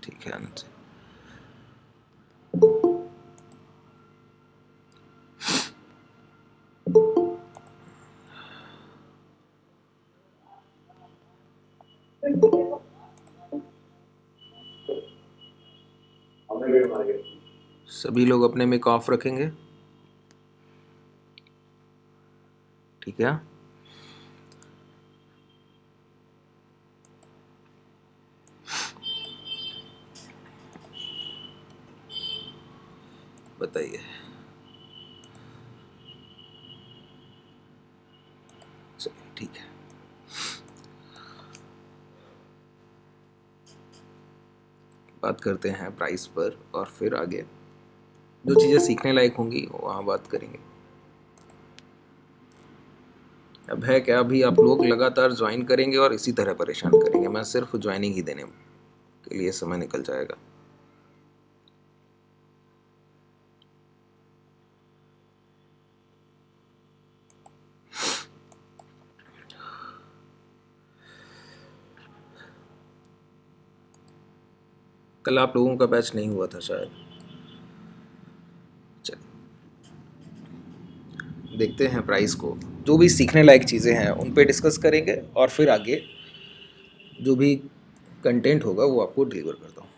ठीक है आनंद जी। सभी लोग अपने मिक ऑफ रखेंगे, ठीक है। बताइए। चलिए ठीक है। बात करते हैं प्राइस पर और फिर आगे जो चीज़ें सीखने लायक होंगी वहाँ बात करेंगे। अब है क्या, अभी आप लोग लगातार ज्वाइन करेंगे और इसी तरह परेशान करेंगे। मैं सिर्फ ज्वाइनिंग ही देने के लिए समय निकल जाएगा। कल आप लोगों का बैच नहीं हुआ था शायद। चलिए देखते हैं प्राइस को, जो भी सीखने लायक चीज़ें हैं उन पे डिस्कस करेंगे और फिर आगे जो भी कंटेंट होगा वो आपको डिलीवर करता हूँ।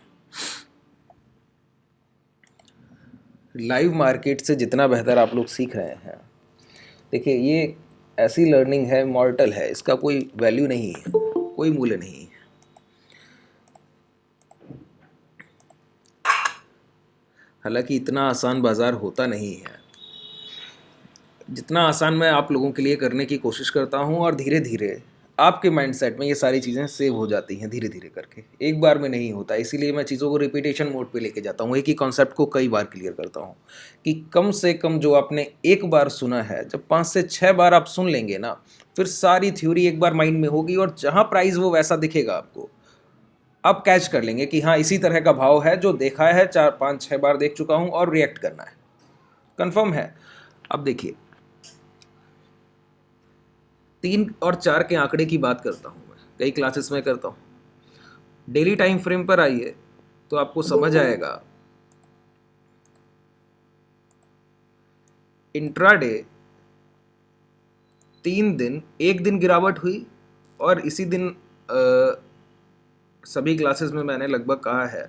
लाइव मार्केट से जितना बेहतर आप लोग सीख रहे हैं, देखिए ये ऐसी लर्निंग है, मॉर्टल है, इसका कोई वैल्यू नहीं है, कोई मूल्य नहीं है। हालांकि इतना आसान बाज़ार होता नहीं है जितना आसान मैं आप लोगों के लिए करने की कोशिश करता हूँ, और धीरे धीरे आपके माइंडसेट में ये सारी चीज़ें सेव हो जाती हैं धीरे धीरे करके, एक बार में नहीं होता। इसीलिए मैं चीज़ों को रिपीटेशन मोड पे लेके जाता हूँ, एक ही कॉन्सेप्ट को कई बार क्लियर करता हूँ कि कम से कम जो आपने एक बार सुना है, जब 5 से 6 बार आप सुन लेंगे ना, फिर सारी थ्योरी एक बार माइंड में होगी और जहाँ प्राइस वो वैसा दिखेगा आपको, आप कैच कर लेंगे कि हाँ इसी तरह का भाव है जो देखा है, 4 5 6 बार देख चुका हूँ और रिएक्ट करना है, कंफर्म है। अब देखिए 3 और 4 के आंकड़े की बात करता हूँ, मैं कई क्लासेस में करता हूँ। डेली टाइम फ्रेम पर आइए तो आपको समझ आएगा। इंट्राडे 3 दिन, एक दिन गिरावट हुई और इसी दिन सभी क्लासेस में मैंने लगभग कहा है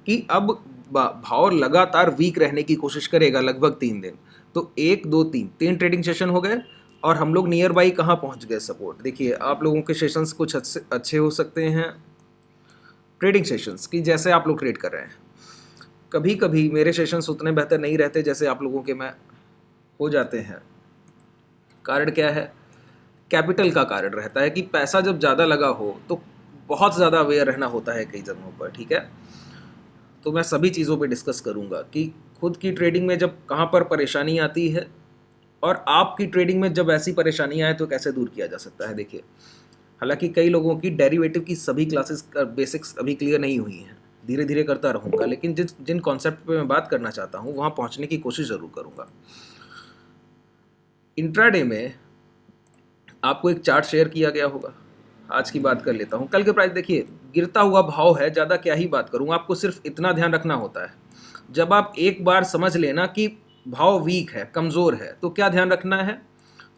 कि अब भाव लगातार वीक रहने की कोशिश करेगा लगभग 3 दिन। तो 1 2 3 ट्रेडिंग सेशन हो गए और हम लोग नियर बाई कहाँ पहुँच गए सपोर्ट। देखिए आप लोगों के सेशंस कुछ अच्छे हो सकते हैं, ट्रेडिंग सेशंस की जैसे आप लोग ट्रेड कर रहे हैं। कभी कभी मेरे सेशंस उतने बेहतर नहीं रहते जैसे आप लोगों के में हो जाते हैं। कारण क्या है? कैपिटल का कारण रहता है कि पैसा जब ज़्यादा लगा हो तो बहुत ज़्यादा अवेयर रहना होता है कई जगहों पर, ठीक है। तो मैं सभी चीज़ों पे डिस्कस करूँगा कि खुद की ट्रेडिंग में जब कहाँ पर परेशानी आती है और आपकी ट्रेडिंग में जब ऐसी परेशानी आए तो कैसे दूर किया जा सकता है। देखिए हालांकि कई लोगों की डेरिवेटिव की सभी क्लासेस बेसिक्स अभी क्लियर नहीं हुई हैं, धीरे धीरे करता रहूँगा, लेकिन जिन कॉन्सेप्ट पे मैं बात करना चाहता हूँ वहाँ पहुँचने की कोशिश ज़रूर करूँगा। इंट्राडे में आपको एक चार्ट शेयर किया गया होगा, आज की बात कर लेता हूँ। कल के प्राइस देखिए गिरता हुआ भाव है, ज़्यादा क्या ही बात करूँ, आपको सिर्फ इतना ध्यान रखना होता है। जब आप एक बार समझ लेना कि भाव वीक है, कमज़ोर है, तो क्या ध्यान रखना है?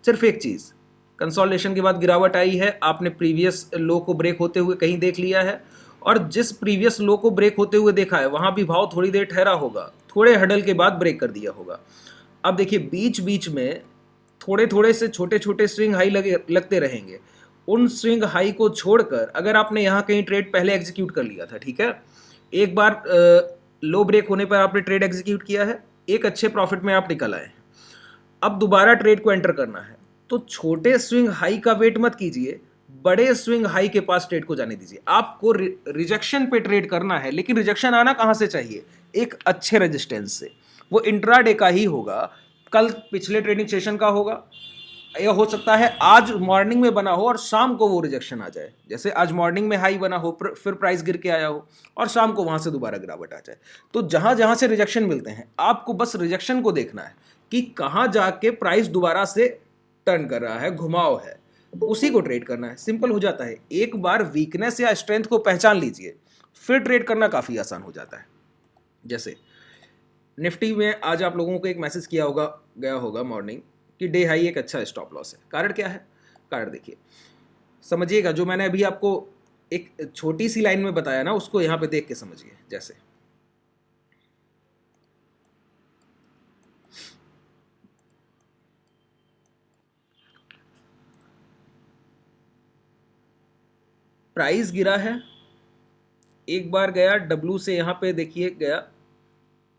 सिर्फ एक चीज़, कंसोलिडेशन के बाद गिरावट आई है, आपने प्रीवियस लो को ब्रेक होते हुए कहीं देख लिया है, और जिस प्रीवियस लो को ब्रेक होते हुए देखा है वहाँ भी भाव थोड़ी देर ठहरा होगा, थोड़े हडल के बाद ब्रेक कर दिया होगा। अब देखिए बीच बीच में थोड़े थोड़े से छोटे छोटे स्विंग हाई लगते रहेंगे। उन स्विंग हाई को छोड़कर अगर आपने यहाँ कहीं ट्रेड पहले एग्जीक्यूट कर लिया था, ठीक है, एक बार लो ब्रेक होने पर आपने ट्रेड एग्जीक्यूट किया है, एक अच्छे प्रॉफिट में आप निकल आए, अब दोबारा ट्रेड को एंटर करना है, तो छोटे स्विंग हाई का वेट मत कीजिए, बड़े स्विंग हाई के पास ट्रेड को जाने दीजिए। आपको रिजेक्शन पे ट्रेड करना है, लेकिन रिजेक्शन आना कहां से चाहिए? एक अच्छे रेजिस्टेंस से। वो इंट्राडे का ही होगा, कल पिछले ट्रेडिंग सेशन का होगा, यह हो सकता है आज मॉर्निंग में बना हो और शाम को वो रिजेक्शन आ जाए। जैसे आज मॉर्निंग में हाई बना हो, फिर प्राइस गिर के आया हो और शाम को वहां से दोबारा गिरावट आ जाए। तो जहां जहां से रिजेक्शन मिलते हैं आपको बस रिजेक्शन को देखना है कि कहां जाके प्राइस दोबारा से टर्न कर रहा है, घुमाव है, उसी को ट्रेड करना है। सिंपल हो जाता है। एक बार वीकनेस या स्ट्रेंथ को पहचान लीजिए, फिर ट्रेड करना काफ़ी आसान हो जाता है। जैसे निफ्टी में आज आप लोगों को एक मैसेज गया होगा मॉर्निंग कि डे हाई एक अच्छा स्टॉप लॉस है। कारण क्या है? कारण देखिए, समझिएगा, जो मैंने अभी आपको एक छोटी सी लाइन में बताया ना, उसको यहाँ पे देख के समझिए। जैसे प्राइस गिरा है, एक बार गया डब्लू से, यहाँ पे देखिए गया,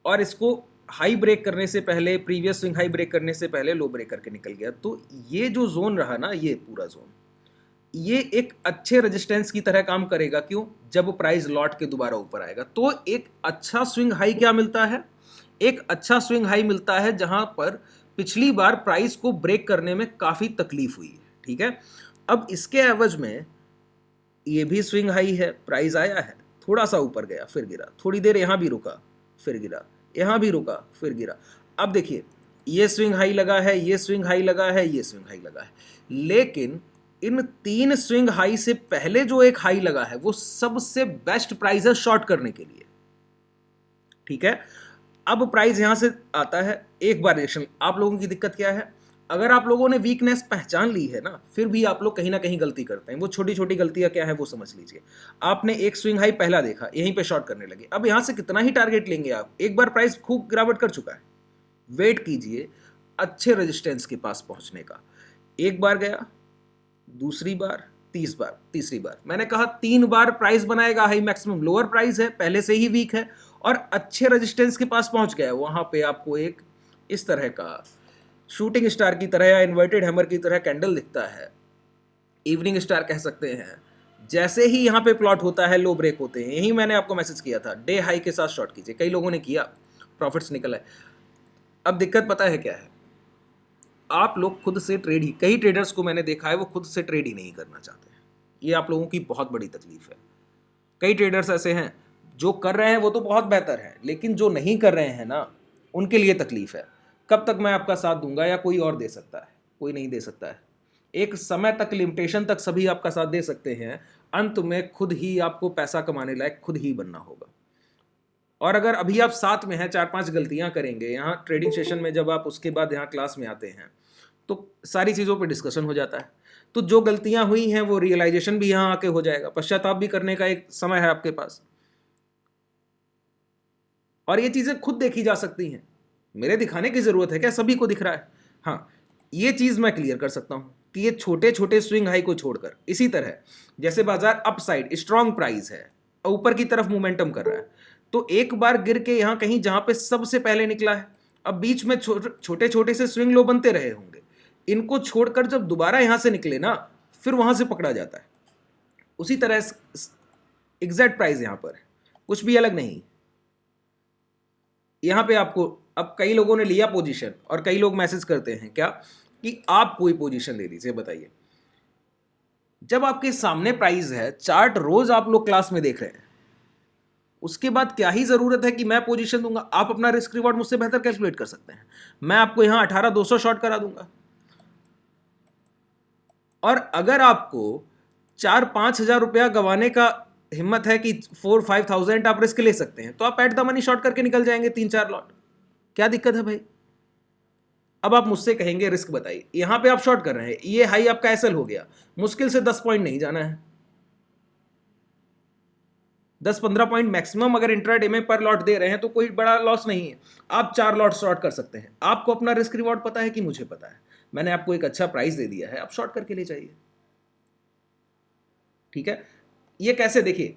और इसको हाई ब्रेक करने से पहले, प्रीवियस स्विंग हाई ब्रेक करने से पहले लो ब्रेक करके निकल गया। तो ये जो जोन रहा ना, ये पूरा जोन, ये एक अच्छे रेजिस्टेंस की तरह काम करेगा। क्यों? जब प्राइस लौट के दोबारा ऊपर आएगा तो एक अच्छा स्विंग हाई क्या मिलता है? एक अच्छा स्विंग हाई मिलता है जहां पर पिछली बार प्राइस को ब्रेक करने में काफी तकलीफ हुई है। ठीक है, अब इसके एवज में ये भी स्विंग हाई है, प्राइस आया है, थोड़ा सा ऊपर गया, फिर गिरा, थोड़ी देर यहां भी रुका, फिर गिरा, यहां भी रुका, फिर गिरा। अब देखिए, ये स्विंग हाई लगा है, ये स्विंग हाई लगा है, ये स्विंग हाई लगा है, लेकिन इन 3 स्विंग हाई से पहले जो एक हाई लगा है वो सबसे बेस्ट प्राइस है शॉर्ट करने के लिए। ठीक है, अब प्राइस यहां से आता है, एक बार रिएक्शन। आप लोगों की दिक्कत क्या है? अगर आप लोगों ने वीकनेस पहचान ली है ना, फिर भी आप लोग कहीं ना कहीं गलती करते हैं। वो छोटी छोटी गलतियां क्या है वो समझ लीजिए। आपने एक स्विंग हाई पहला देखा, यहीं पे शॉर्ट करने लगे। अब यहां से कितना ही टारगेट लेंगे आप? एक बार प्राइस खूब गिरावट कर चुका है, वेट कीजिए अच्छे रेजिस्टेंस के पास पहुंचने का। एक बार गया, दूसरी बार, तीसरी बार, मैंने कहा 3 बार प्राइस बनाएगा हाई मैक्सिमम। लोअर प्राइस है, पहले से ही वीक है, और अच्छे रेजिस्टेंस के पास पहुंच गया है। वहां पे आपको एक इस तरह का शूटिंग स्टार की तरह या इन्वर्टेड हैमर की तरह कैंडल दिखता है, इवनिंग स्टार कह सकते हैं। जैसे ही यहाँ पे प्लॉट होता है, लो ब्रेक होते हैं, यही मैंने आपको मैसेज किया था, डे हाई के साथ शॉर्ट कीजिए। कई लोगों ने किया, प्रॉफिट्स निकल आए। अब दिक्कत पता है क्या है? आप लोग खुद से ट्रेड ही, कई ट्रेडर्स को मैंने देखा है वो खुद से ट्रेड ही नहीं करना चाहते हैं। ये आप लोगों की बहुत बड़ी तकलीफ है। कई ट्रेडर्स ऐसे हैं जो कर रहे हैं वो तो बहुत बेहतर है, लेकिन जो नहीं कर रहे हैं ना, उनके लिए तकलीफ है। कब तक मैं आपका साथ दूंगा, या कोई और दे सकता है? कोई नहीं दे सकता है। एक समय तक, लिमिटेशन तक सभी आपका साथ दे सकते हैं, अंत में खुद ही आपको पैसा कमाने लायक खुद ही बनना होगा। और अगर अभी आप साथ में हैं, 4-5 गलतियां करेंगे यहाँ ट्रेडिंग सेशन में, जब आप उसके बाद यहाँ क्लास में आते हैं तो सारी चीज़ों पे डिस्कशन हो जाता है। तो जो गलतियां हुई हैं वो रियलाइजेशन भी यहाँ आके हो जाएगा, पश्चाताप भी करने का एक समय है आपके पास। और ये चीज़ें खुद देखी जा सकती हैं, मेरे दिखाने की ज़रूरत है क्या? सभी को दिख रहा है। हाँ, ये चीज़ मैं क्लियर कर सकता हूँ कि ये छोटे छोटे स्विंग हाई को छोड़कर, इसी तरह जैसे बाजार अप साइड स्ट्रॉन्ग प्राइस है, ऊपर की तरफ मोमेंटम कर रहा है, तो एक बार गिर के यहाँ कहीं जहाँ पे सबसे पहले निकला है, अब बीच में छोटे छोटे से स्विंग लो बनते रहे होंगे, इनको छोड़कर जब दोबारा यहाँ से निकले ना, फिर वहाँ से पकड़ा जाता है। उसी तरह एग्जैक्ट प्राइस यहाँ पर है, कुछ भी अलग नहीं। यहाँ पे आपको, अब कई लोगों ने लिया पोजीशन, और कई लोग मैसेज करते हैं क्या कि आप कोई पोजीशन ले लीजिए। बताइए, जब आपके सामने प्राइस है, चार्ट रोज आप लोग क्लास में देख रहे हैं, उसके बाद क्या ही जरूरत है कि मैं पोजीशन दूंगा? आप अपना रिस्क रिवॉर्ड मुझसे बेहतर कैलकुलेट कर सकते हैं। मैं आपको यहां 18,200 शॉर्ट करा दूंगा, और अगर आपको 4-5 हजार रुपया गंवाने का हिम्मत है कि 4-5,000 आप रिस्क ले सकते हैं, तो आप एट द मनी शॉर्ट करके निकल जाएंगे 3-4 लॉट। क्या दिक्कत है भाई? अब आप मुझसे कहेंगे रिस्क बताइए, यहां पे आप शॉर्ट कर रहे हैं, ये हाई आपका एसएल हो गया, मुश्किल से 10 पॉइंट नहीं जाना है, 10-15 पॉइंट मैक्सिमम अगर इंट्राडे में पर लॉट दे रहे हैं तो कोई बड़ा लॉस नहीं है। आप 4 लॉट शॉर्ट कर सकते हैं। आपको अपना रिस्क रिवॉर्ड पता है कि मुझे पता है, मैंने आपको एक अच्छा प्राइस दे दिया है, आप शॉर्ट करके ले जाइए। ठीक है, ये कैसे? देखिए,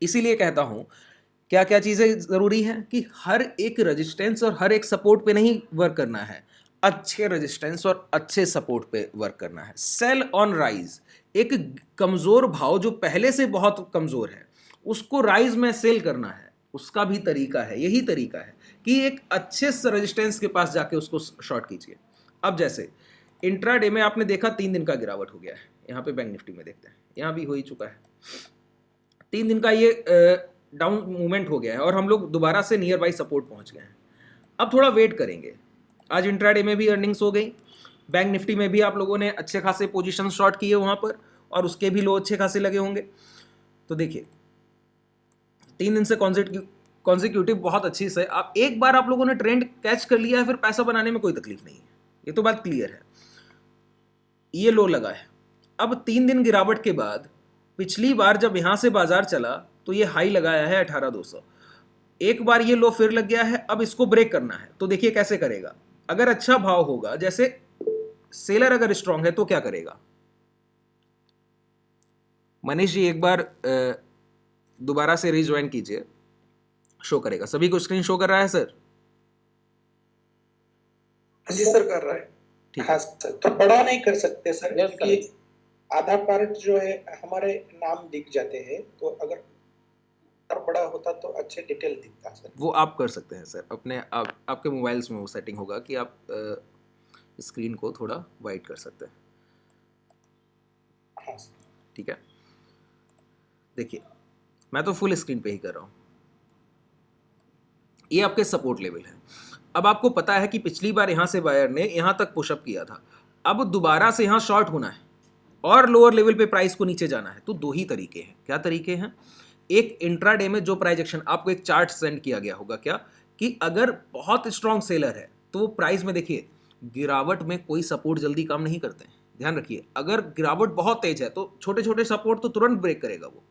इसीलिए कहता हूं क्या क्या चीजें जरूरी हैं कि हर एक रेजिस्टेंस और हर एक सपोर्ट पे नहीं वर्क करना है, अच्छे रेजिस्टेंस और अच्छे सपोर्ट पे वर्क करना है। सेल ऑन राइज, एक कमजोर भाव जो पहले से बहुत कमजोर है उसको राइज में सेल करना है, उसका भी तरीका है। यही तरीका है कि एक अच्छे रेजिस्टेंस के पास जाके उसको शॉर्ट कीजिए। अब जैसे इंट्राडे में आपने देखा 3 दिन का गिरावट हो गया है, यहाँ पे बैंक निफ्टी में देखते हैं, यहाँ भी हो ही चुका है। 3 दिन का ये डाउन मूवमेंट हो गया है और हम लोग दोबारा से नियर बाई सपोर्ट पहुंच गए हैं। अब थोड़ा वेट करेंगे। आज इंट्राडे में भी अर्निंग्स हो गई, बैंक निफ्टी में भी आप लोगों ने अच्छे खासे पोजीशन शॉर्ट किए वहाँ पर, और उसके भी लो अच्छे खासे लगे होंगे। तो देखिए, 3 दिन से कॉन्जिक्यूटिव बहुत अच्छी से आप एक बार आप लोगों ने ट्रेंड कैच कर लिया है, फिर पैसा बनाने में कोई तकलीफ नहीं है, ये तो बात क्लियर है। ये लो लगा है, अब 3 दिन गिरावट के बाद पिछली बार जब यहां से बाजार चला तो ये हाई लगाया है 18,200, एक बार ये लो फिर लग गया है, अब इसको ब्रेक करना है। तो देखिए कैसे करेगा, अगर अच्छा भाव होगा, जैसे सेलर अगर स्ट्रांग है तो क्या करेगा। मनीष जी एक बार दोबारा से रिज्वाइन कीजिए, शो करेगा, सभी को स्क्रीन शो कर रहा है सर? जी सर कर रहा है। ठीक हाँ सर, तो बड़ा नहीं कर सकते सर, Yes, क्योंकि आधा पार्ट जो है हमारे नाम दिख जाते हैं, तो अगर और बड़ा होता तो अच्छे डिटेल दिखता सर। वो आप कर सकते हैं सर, अपने आपके मोबाइल्स में वो सेटिंग होगा कि आप स्क्रीन को थोड़ा वाइड कर सकते हैं। हाँ सर, ठीक है, देखिए मैं तो फुल स्क्रीन पे ही कर रहा हूँ। ये आपके सपोर्ट लेवल है। अब आपको पता है कि पिछली बार यहाँ से बायर ने यहाँ तक पुशअप किया था, अब दोबारा से यहाँ शॉर्ट होना है और लोअर लेवल पे प्राइस को नीचे जाना है। तो दो ही तरीके हैं। क्या तरीके हैं? एक इंट्राडे में जो प्राइस एक्शन, आपको एक चार्ट सेंड किया गया होगा क्या, कि अगर बहुत स्ट्रॉन्ग सेलर है तो वो प्राइस में देखिए गिरावट में कोई सपोर्ट जल्दी काम नहीं करते हैं, ध्यान रखिए। अगर गिरावट बहुत तेज है तो छोटे छोटे सपोर्ट तो तुरंत ब्रेक करेगा, वो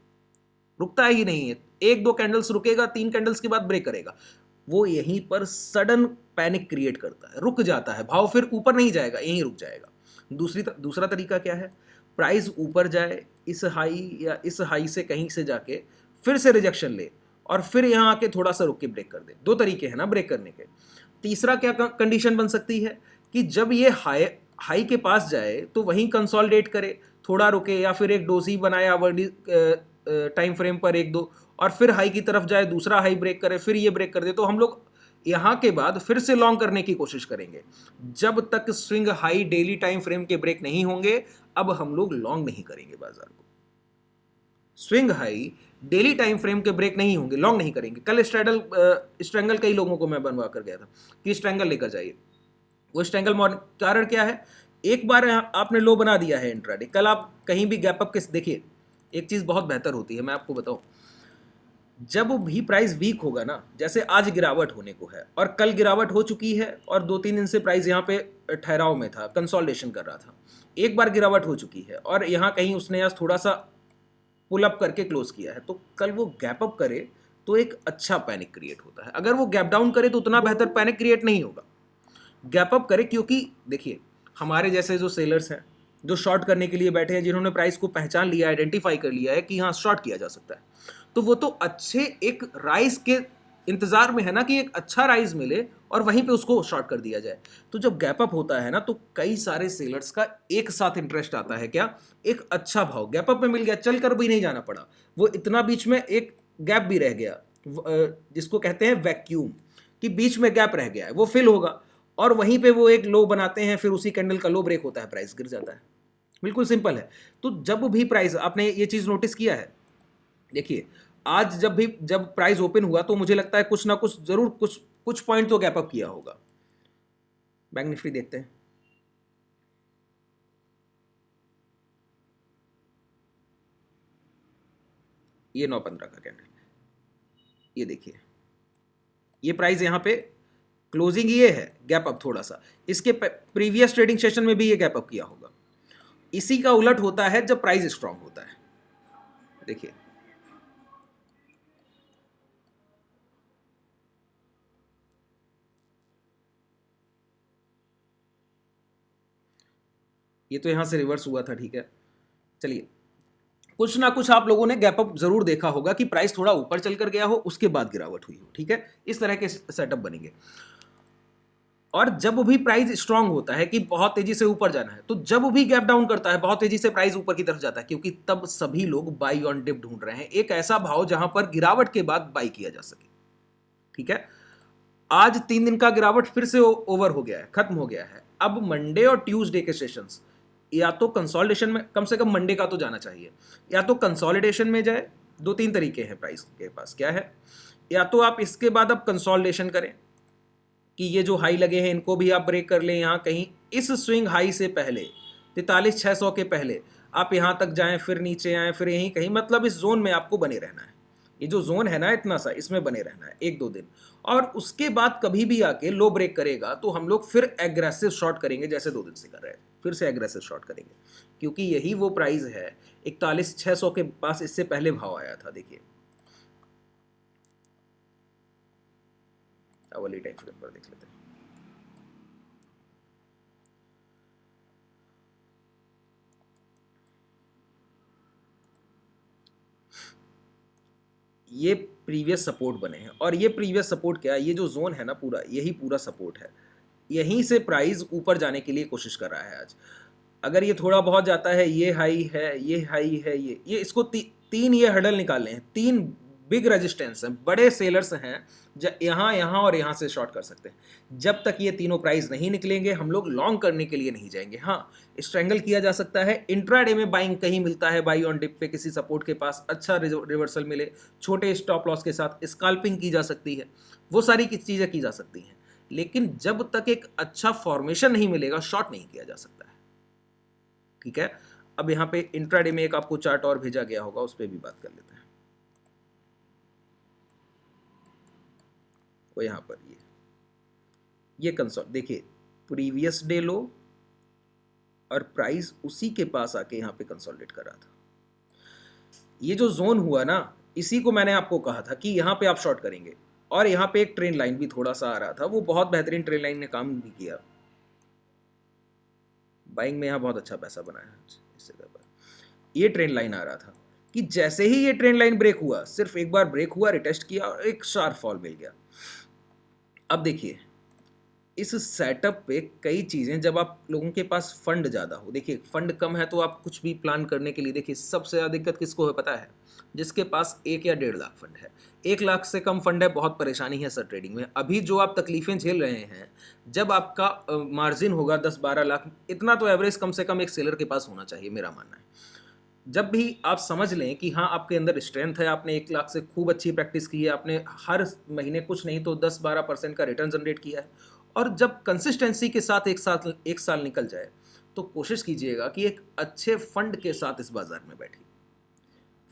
रुकता ही नहीं है, एक दो कैंडल्स रुकेगा, 3 कैंडल्स के बाद ब्रेक करेगा। वो यहीं पर सडन पैनिक क्रिएट करता है, रुक जाता है भाव, फिर ऊपर नहीं जाएगा, यहीं रुक जाएगा। दूसरा तरीका क्या है, प्राइस ऊपर जाए इस हाई या इस हाई से कहीं से जाके फिर से रिजेक्शन ले और फिर यहाँ आके थोड़ा सा रुक के ब्रेक कर दे। दो तरीके हैं ना ब्रेक करने के। तीसरा क्या कंडीशन बन सकती है कि जब ये हाई के पास जाए तो वहीं कंसोलिडेट करे, थोड़ा रुके या फिर एक डोजी बनाया टाइम फ्रेम पर एक दो, और फिर हाई की तरफ जाए, दूसरा हाई ब्रेक करे, फिर ये ब्रेक कर दे। तो हम लोग यहाँ के बाद फिर से लॉन्ग करने की कोशिश करेंगे। जब तक swing high daily time frame के ब्रेक नहीं होंगे, अब हम लोग लॉन्ग नहीं करेंगे बाजार को। Swing high daily time frame के ब्रेक नहीं होंगे, लॉन्ग नहीं करेंगे। कल स्ट्रैंगल कई लोगों को मैं बनवा कर गया था कि स्ट्रैंगल लेकर जाइए। वो स्ट्रैंगल कारण क्या है, एक बार आपने लो बना दिया है इंट्राडे, कल आप कहीं भी गैप अप के, देखिए एक चीज़ बहुत बेहतर होती है, मैं आपको बताऊं, जब भी प्राइस वीक होगा ना, जैसे आज गिरावट होने को है और कल गिरावट हो चुकी है और 2-3 दिन से प्राइस यहाँ पे ठहराव में था, कंसोलिडेशन कर रहा था, एक बार गिरावट हो चुकी है और यहाँ कहीं उसने आज थोड़ा सा पुल अप करके क्लोज किया है, तो कल वो गैप अप करे तो एक अच्छा पैनिक क्रिएट होता है। अगर वो गैप डाउन करे तो उतना बेहतर पैनिक क्रिएट नहीं होगा। गैप अप करे, क्योंकि देखिए हमारे जैसे जो सेलर्स हैं जो शॉर्ट करने के लिए बैठे हैं, जिन्होंने प्राइस को पहचान लिया, आइडेंटिफाई कर लिया है कि हाँ शॉर्ट किया जा सकता है, तो वो तो अच्छे एक राइज के इंतजार में है ना कि एक अच्छा राइज मिले और वहीं पे उसको शॉर्ट कर दिया जाए। तो जब गैप अप होता है ना तो कई सारे सेलर्स का एक साथ इंटरेस्ट आता है, क्या, एक अच्छा भाव गैप अप में मिल गया, चल कर भी नहीं जाना पड़ा, वो इतना बीच में एक गैप भी रह गया, जिसको कहते हैं वैक्यूम, कि बीच में गैप रह गया है, वो फिल होगा और वहीं पे वो एक लो बनाते हैं, फिर उसी कैंडल का लो ब्रेक होता है, प्राइस गिर जाता है। बिल्कुल सिंपल है। तो जब भी प्राइस, आपने ये चीज़ नोटिस किया है, देखिए आज जब प्राइस ओपन हुआ तो मुझे लगता है कुछ ना कुछ जरूर कुछ पॉइंट तो गैप अप किया होगा। बैंक निफ्टी देखते हैं, ये 9.15 का कैंडल, ये देखिए ये प्राइस यहाँ पे क्लोजिंग ये है, गैप अप थोड़ा सा, इसके प्रीवियस ट्रेडिंग सेशन में भी ये गैप अप किया होगा। इसी का उलट होता है जब प्राइस स्ट्रांग होता है। देखिए ये तो यहां से रिवर्स हुआ था, ठीक है, चलिए कुछ ना कुछ आप लोगों ने गैप अप जरूर देखा होगा कि प्राइस थोड़ा ऊपर चलकर गया हो, उसके बाद गिरावट हुई हो, ठीक है, इस तरह के सेटअप बनेंगे। और जब भी प्राइस स्ट्रांग होता है कि बहुत तेजी से ऊपर जाना है, तो जब भी गैप डाउन करता है बहुत तेजी से प्राइस ऊपर की तरफ जाता है, क्योंकि तब सभी लोग बाई ऑन डिप ढूंढ रहे हैं, एक ऐसा भाव जहां पर गिरावट के बाद बाई किया जा सके, ठीक है। आज 3 दिन का गिरावट फिर से ओवर हो गया है, खत्म हो गया है। अब मंडे और ट्यूसडे के सेशंस या तो कंसोलिडेशन में, कम से कम मंडे का तो जाना चाहिए, या तो कंसोलिडेशन में जाए, 2-3 तरीके हैं प्राइस के पास, क्या है, या तो आप इसके बाद अब कंसोलिडेशन करें कि ये जो हाई लगे हैं इनको भी आप ब्रेक कर लें, यहाँ कहीं इस स्विंग हाई से पहले 43,600 के पहले आप यहाँ तक जाएं, फिर नीचे आएँ, फिर यहीं कहीं, मतलब इस जोन में आपको बने रहना है। ये जो जोन है ना इतना सा, इसमें बने रहना है 1-2 दिन, और उसके बाद कभी भी आके लो ब्रेक करेगा तो हम लोग फिर एग्रेसिव शॉर्ट करेंगे जैसे 2 दिन से कर रहे हैं, फिर से एग्रेसिव शॉर्ट करेंगे, क्योंकि यही वो प्राइस है 41,600 के पास इससे पहले भाव आया था। देखिए आवली टाइम फ्रेम पर देख लेते हैं। ये प्रीवियस सपोर्ट बने हैं, और ये प्रीवियस सपोर्ट क्या है, ये जो जोन है ना पूरा, यही पूरा सपोर्ट है। यहीं से प्राइस ऊपर जाने के लिए कोशिश कर रहा है आज। अगर ये थोड़ा बहुत जाता है, ये हाई है, ये हाई है, ये इसको तीन ये हर्डल निकालने हैं, 3 बिग रेजिस्टेंस हैं, बड़े सेलर्स हैं, यहाँ यहाँ और यहाँ से शॉर्ट कर सकते हैं। जब तक ये तीनों प्राइस नहीं निकलेंगे हम लोग लॉन्ग करने के लिए नहीं जाएंगे। हाँ, स्ट्रेंगल किया जा सकता है, इंट्राडे में बाइंग कहीं मिलता है, बाई ऑन डिप पे किसी सपोर्ट के पास अच्छा रिवर्सल मिले, छोटे स्टॉप लॉस के साथ स्कैल्पिंग की जा सकती है, वो सारी चीज़ें की जा सकती हैं, लेकिन जब तक एक अच्छा फॉर्मेशन नहीं मिलेगा शॉर्ट नहीं किया जा सकता है। ठीक है, अब यहाँ पे इंट्राडे में एक आपको चार्ट और भेजा गया होगा, उस पर भी बात कर लेते हैं। वो यहाँ पर ये कंसोल देखिए, प्रीवियस डे लो और प्राइस उसी के पास आके यहाँ पे कंसोलिडेट कर रहा था। ये जो जोन हुआ ना, इसी को मैंने आपको कहा था कि यहाँ पे आप शॉर्ट करेंगे, और यहाँ पे एक ट्रेंड लाइन भी थोड़ा सा आ रहा था, वो बहुत बेहतरीन ट्रेंड लाइन ने काम भी किया। बाइंग में यहाँ बहुत अच्छा पैसा बनाया इससे ज़्यादा। ये ट्रेंड लाइन आ रहा था कि जैसे ही ये ट्रेंड लाइन ब्रेक हुआ, सिर्फ एक बार ब्रेक हुआ, रिटेस्ट किया और एक शार्प फॉल मिल गया। अब देखिए इस सेटअप पे कई चीज़ें, जब आप लोगों के पास फंड ज़्यादा हो, देखिए फंड कम है तो आप कुछ भी प्लान करने के लिए, देखिए सबसे ज़्यादा दिक्कत किसको है पता है, जिसके पास 1 या 1.5 लाख फंड है। 1 लाख से कम फंड है, बहुत परेशानी है सर ट्रेडिंग में। अभी जो आप तकलीफ़ें झेल रहे हैं, जब आपका मार्जिन होगा 10-12 लाख, इतना तो एवरेज कम से कम एक सेलर के पास होना चाहिए, मेरा मानना है। जब भी आप समझ लें कि हाँ आपके अंदर स्ट्रेंथ है, आपने 1 लाख से खूब अच्छी प्रैक्टिस की है, आपने हर महीने कुछ नहीं तो 10-12% का रिटर्न जनरेट किया है, और जब कंसिस्टेंसी के साथ एक साल निकल जाए, तो कोशिश कीजिएगा कि एक अच्छे फंड के साथ इस बाजार में बैठिए।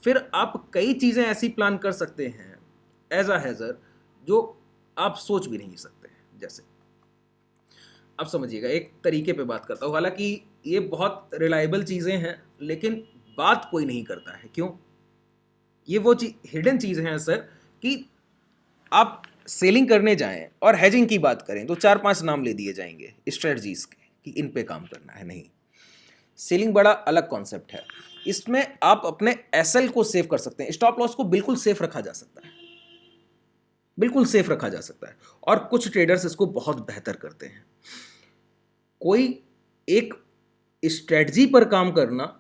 फिर आप कई चीज़ें ऐसी प्लान कर सकते हैं एज अ हैजर जो आप सोच भी नहीं सकते हैं। जैसे अब समझिएगा, एक तरीके पे बात करता हूँ, हालांकि ये बहुत रिलायबल चीज़ें हैं, लेकिन बात कोई नहीं करता है। क्यों? ये वो हिडन चीज़ हैं सर, कि आप सेलिंग करने जाएं और हेजिंग की बात करें तो 4-5 नाम ले दिए जाएंगे स्ट्रेटजीज के कि इन पे काम करना है। नहीं, सेलिंग बड़ा अलग कॉन्सेप्ट है। इसमें आप अपने एसएल को सेव कर सकते हैं, स्टॉप लॉस को बिल्कुल सेफ रखा जा सकता है, बिल्कुल सेफ रखा जा सकता है, और कुछ ट्रेडर्स इसको बहुत बेहतर करते हैं। कोई एक स्ट्रेटजी पर काम करना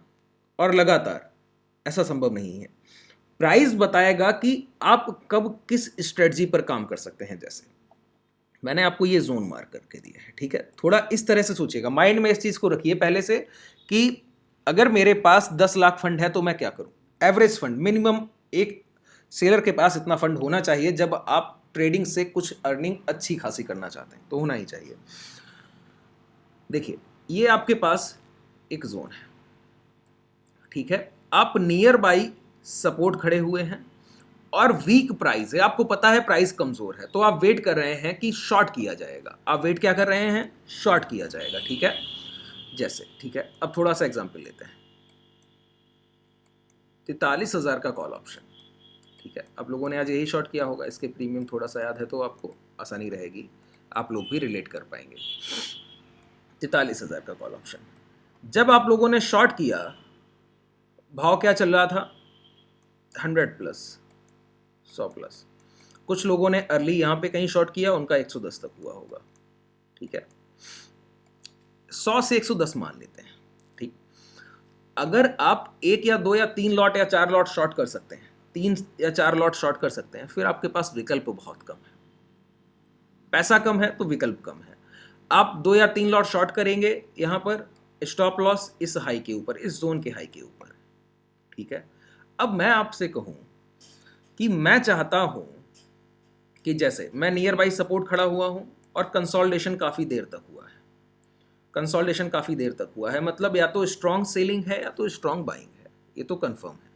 और लगातार, ऐसा संभव नहीं है। प्राइस बताएगा कि आप कब किस स्ट्रेटजी पर काम कर सकते हैं। जैसे मैंने आपको ये जोन मार्क करके दिया है, ठीक है, थोड़ा इस तरह से सोचिएगा, माइंड में इस चीज़ को रखिए पहले से कि अगर मेरे पास 10 लाख फंड है तो मैं क्या करूं। एवरेज फंड, मिनिमम एक सेलर के पास इतना फंड होना चाहिए, जब आप ट्रेडिंग से कुछ अर्निंग अच्छी खासी करना चाहते हैं तो होना ही चाहिए। देखिए ये आपके पास एक जोन है, ठीक है, आप नियर बाई सपोर्ट खड़े हुए हैं और वीक प्राइस है, आपको पता है प्राइस कमजोर है, तो आप वेट कर रहे हैं कि शॉर्ट किया जाएगा। आप वेट क्या कर रहे हैं? शॉर्ट किया जाएगा, ठीक है। जैसे, ठीक है, अब थोड़ा सा एग्जांपल लेते हैं। 43,000 का कॉल ऑप्शन, ठीक है, आप लोगों ने आज यही शॉर्ट किया होगा, इसके प्रीमियम थोड़ा सा याद है तो आपको आसानी रहेगी, आप लोग भी रिलेट कर पाएंगे। 43,000 का कॉल ऑप्शन, जब आप लोगों ने शॉर्ट किया, भाव क्या चल रहा था? 100 प्लस, 100 प्लस। कुछ लोगों ने अर्ली यहाँ पे कहीं शॉर्ट किया, उनका 110 तक हुआ होगा, ठीक है। 100 से 110 मान लेते हैं, ठीक। अगर आप 1 या 2 या 3 लॉट या 4 लॉट शॉर्ट कर सकते हैं, 3 या 4 लॉट शॉर्ट कर सकते हैं, फिर आपके पास विकल्प बहुत कम है। पैसा कम है तो विकल्प कम है। आप 2 या 3 लॉट शॉर्ट करेंगे, यहाँ पर स्टॉप लॉस इस हाई के ऊपर, इस जोन के हाई के ऊपर, ठीक है। अब मैं आपसे कहूं कि मैं चाहता हूं कि जैसे मैं नियर बाई सपोर्ट खड़ा हुआ हूं और कंसोलिडेशन काफ़ी देर तक हुआ है, कंसोलिडेशन काफ़ी देर तक हुआ है, मतलब या तो स्ट्रॉन्ग सेलिंग है या तो स्ट्रॉन्ग बाइंग है, ये तो कंफर्म है,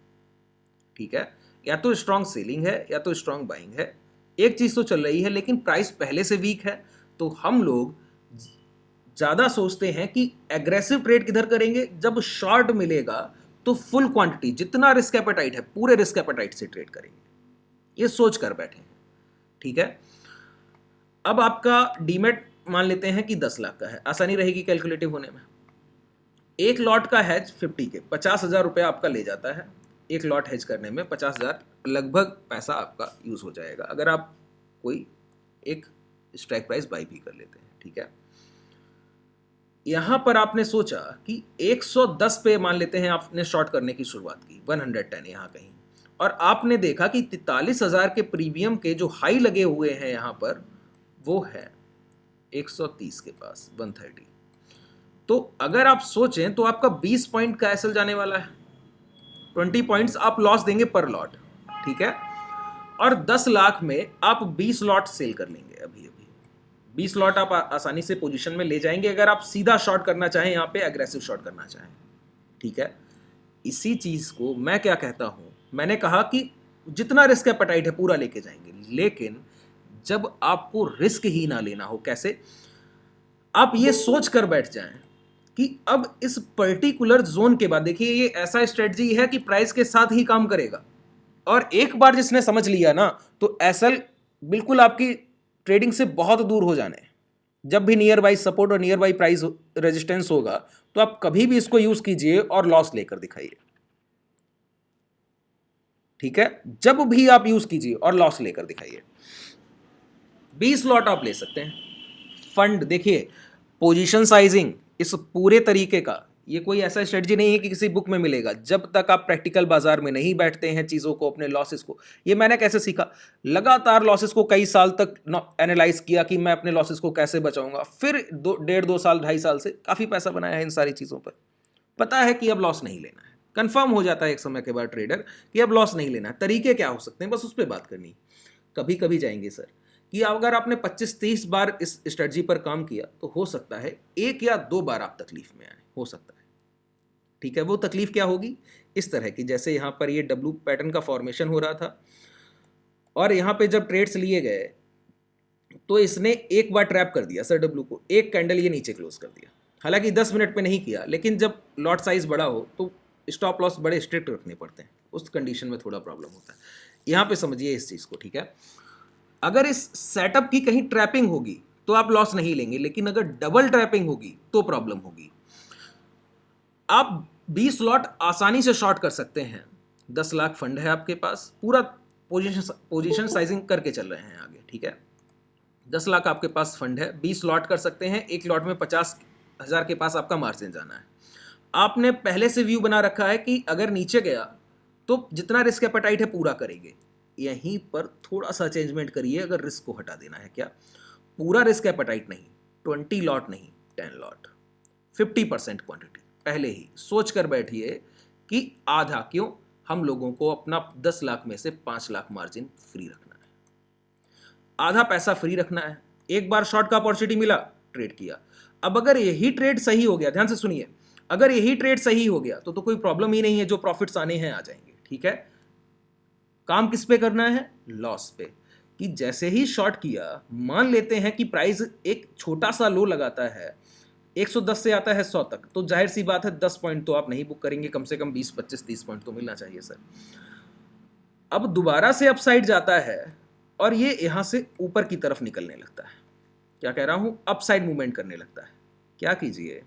ठीक है। या तो स्ट्रॉन्ग सेलिंग है या तो स्ट्रॉन्ग बाइंग है, एक चीज़ तो चल रही है, लेकिन प्राइस पहले से वीक है। तो हम लोग ज़्यादा सोचते हैं कि एग्रेसिव ट्रेड किधर करेंगे, जब शॉर्ट मिलेगा तो फुल क्वांटिटी, जितना रिस्क एपेटाइट है पूरे रिस्क एपेटाइट से ट्रेड करेंगे, ये सोच कर बैठे हैं। ठीक है, अब आपका डीमेट मान लेते हैं कि 10 लाख का है, आसानी रहेगी कैलकुलेटिव होने में। एक लॉट का हैज 50 के 50,000 रुपये आपका ले जाता है, एक लॉट हेज करने में 50,000 लगभग पैसा आपका यूज़ हो जाएगा, अगर आप कोई एक स्ट्राइक प्राइस बाई भी कर लेते हैं। ठीक है, यहां पर आपने सोचा कि 110 पे मान लेते हैं आपने शॉर्ट करने की शुरुआत की, 110 यहां कहीं, और आपने देखा कि 43,000 के प्रीमियम के जो हाई लगे हुए हैं यहां पर वो है 130 के पास, 130। तो अगर आप सोचें तो आपका 20 पॉइंट का एसएल जाने वाला है, 20 पॉइंट्स आप लॉस देंगे पर लॉट। ठीक है, और 10 लाख में आप 20 लॉट सेल कर लेंगे। अभी 20 लॉट आप आसानी से पोजीशन में ले जाएंगे अगर आप सीधा शॉर्ट करना चाहें, यहाँ पे एग्रेसिव शॉर्ट करना चाहें। ठीक है, इसी चीज को मैं क्या कहता हूं, मैंने कहा कि जितना रिस्क एपेटाइट है पूरा लेके जाएंगे, लेकिन जब आपको रिस्क ही ना लेना हो, कैसे, आप ये सोच कर बैठ जाएं कि अब इस पर्टिकुलर जोन के बाद, देखिए ये ऐसा स्ट्रेटजी है कि प्राइस के साथ ही काम करेगा, और एक बार जिसने समझ लिया ना तो एसएल बिल्कुल आपकी ट्रेडिंग से बहुत दूर हो जाने। जब भी नियर बाई सपोर्ट और नियर बाई प्राइस रेजिस्टेंस होगा तो आप कभी भी इसको यूज कीजिए और लॉस लेकर दिखाइए। ठीक है, जब भी आप यूज कीजिए और लॉस लेकर दिखाइए। 20 लॉट आप ले सकते हैं। फंड देखिए, पोजीशन साइजिंग इस पूरे तरीके का ये कोई ऐसा स्ट्रेटजी नहीं है कि किसी बुक में मिलेगा। जब तक आप प्रैक्टिकल बाजार में नहीं बैठते हैं चीज़ों को, अपने लॉसेस को, ये मैंने कैसे सीखा, लगातार लॉसेस को कई साल तक एनालाइज किया कि मैं अपने लॉसेस को कैसे बचाऊंगा, फिर 1.5 साल 2.5 साल से काफ़ी पैसा बनाया है इन सारी चीज़ों पर। पता है कि अब लॉस नहीं लेना है, कंफर्म हो जाता है एक समय के बाद ट्रेडर कि अब लॉस नहीं लेना है। तरीके क्या हो सकते हैं, बस उस पर बात करनी। कभी कभी जाएंगे सर कि अगर आपने 25-30 बार इस स्ट्रेटजी पर काम किया तो हो सकता है 1 या 2 बार आप तकलीफ में आए, हो सकता है। ठीक है, वो तकलीफ क्या होगी, इस तरह की, जैसे यहां पर ये डब्ल्यू पैटर्न का फॉर्मेशन हो रहा था और यहां पे जब ट्रेड्स लिए गए तो इसने एक बार ट्रैप कर दिया सर डब्ल्यू को, एक कैंडल ये नीचे क्लोज कर दिया। हालांकि 10 मिनट पे नहीं किया, लेकिन जब लॉट साइज बड़ा हो तो स्टॉप लॉस बड़े स्ट्रिक्ट रखने पड़ते हैं, उस कंडीशन में थोड़ा प्रॉब्लम होता है। यहां पे समझिए इस चीज को। ठीक है, अगर इस सेटअप की कहीं ट्रैपिंग होगी तो आप लॉस नहीं लेंगे, लेकिन अगर डबल ट्रैपिंग होगी तो प्रॉब्लम होगी। आप 20 लॉट आसानी से शॉर्ट कर सकते हैं। 10 लाख फंड है आपके पास, पूरा पोजीशन साइजिंग करके चल रहे हैं आगे। ठीक है, 10 लाख आपके पास फंड है, 20 लॉट कर सकते हैं, एक लॉट में 50,000 के पास आपका मार्जिन जाना है। आपने पहले से व्यू बना रखा है कि अगर नीचे गया तो जितना रिस्क एपेटाइट है पूरा करेंगे। यहीं पर थोड़ा सा चेंजमेंट करिए, अगर रिस्क को हटा देना है, क्या पूरा रिस्क एपेटाइट नहीं, 20 लॉट नहीं, 10 लॉट, 50% क्वांटिटी। पहले ही सोच कर बैठिए कि आधा क्यों, हम लोगों को अपना 10 लाख में से 5 लाख मार्जिन फ्री रखना है, आधा पैसा फ्री रखना है। एक बार शॉर्ट का अपॉर्चुनिटी मिला, ट्रेड किया। अब अगर यही ट्रेड सही हो गया, ध्यान से सुनिए, अगर यही ट्रेड सही हो गया तो कोई प्रॉब्लम ही नहीं है, जो प्रॉफिट्स आने हैं आ जाएंगे। ठीक है, काम किस पे करना है, लॉस पे, कि जैसे ही शॉर्ट किया, मान लेते हैं कि प्राइस एक छोटा सा लो लगाता है, 110 से आता है 100 तक, तो जाहिर सी बात है 10 पॉइंट तो आप नहीं बुक करेंगे, कम से कम 20, 25, 30 पॉइंट तो मिलना चाहिए सर। अब दोबारा से अपसाइड जाता है और ये यहां से ऊपर की तरफ निकलने लगता है, क्या कह रहा हूं, अपसाइड मूवमेंट करने लगता है। क्या कीजिए,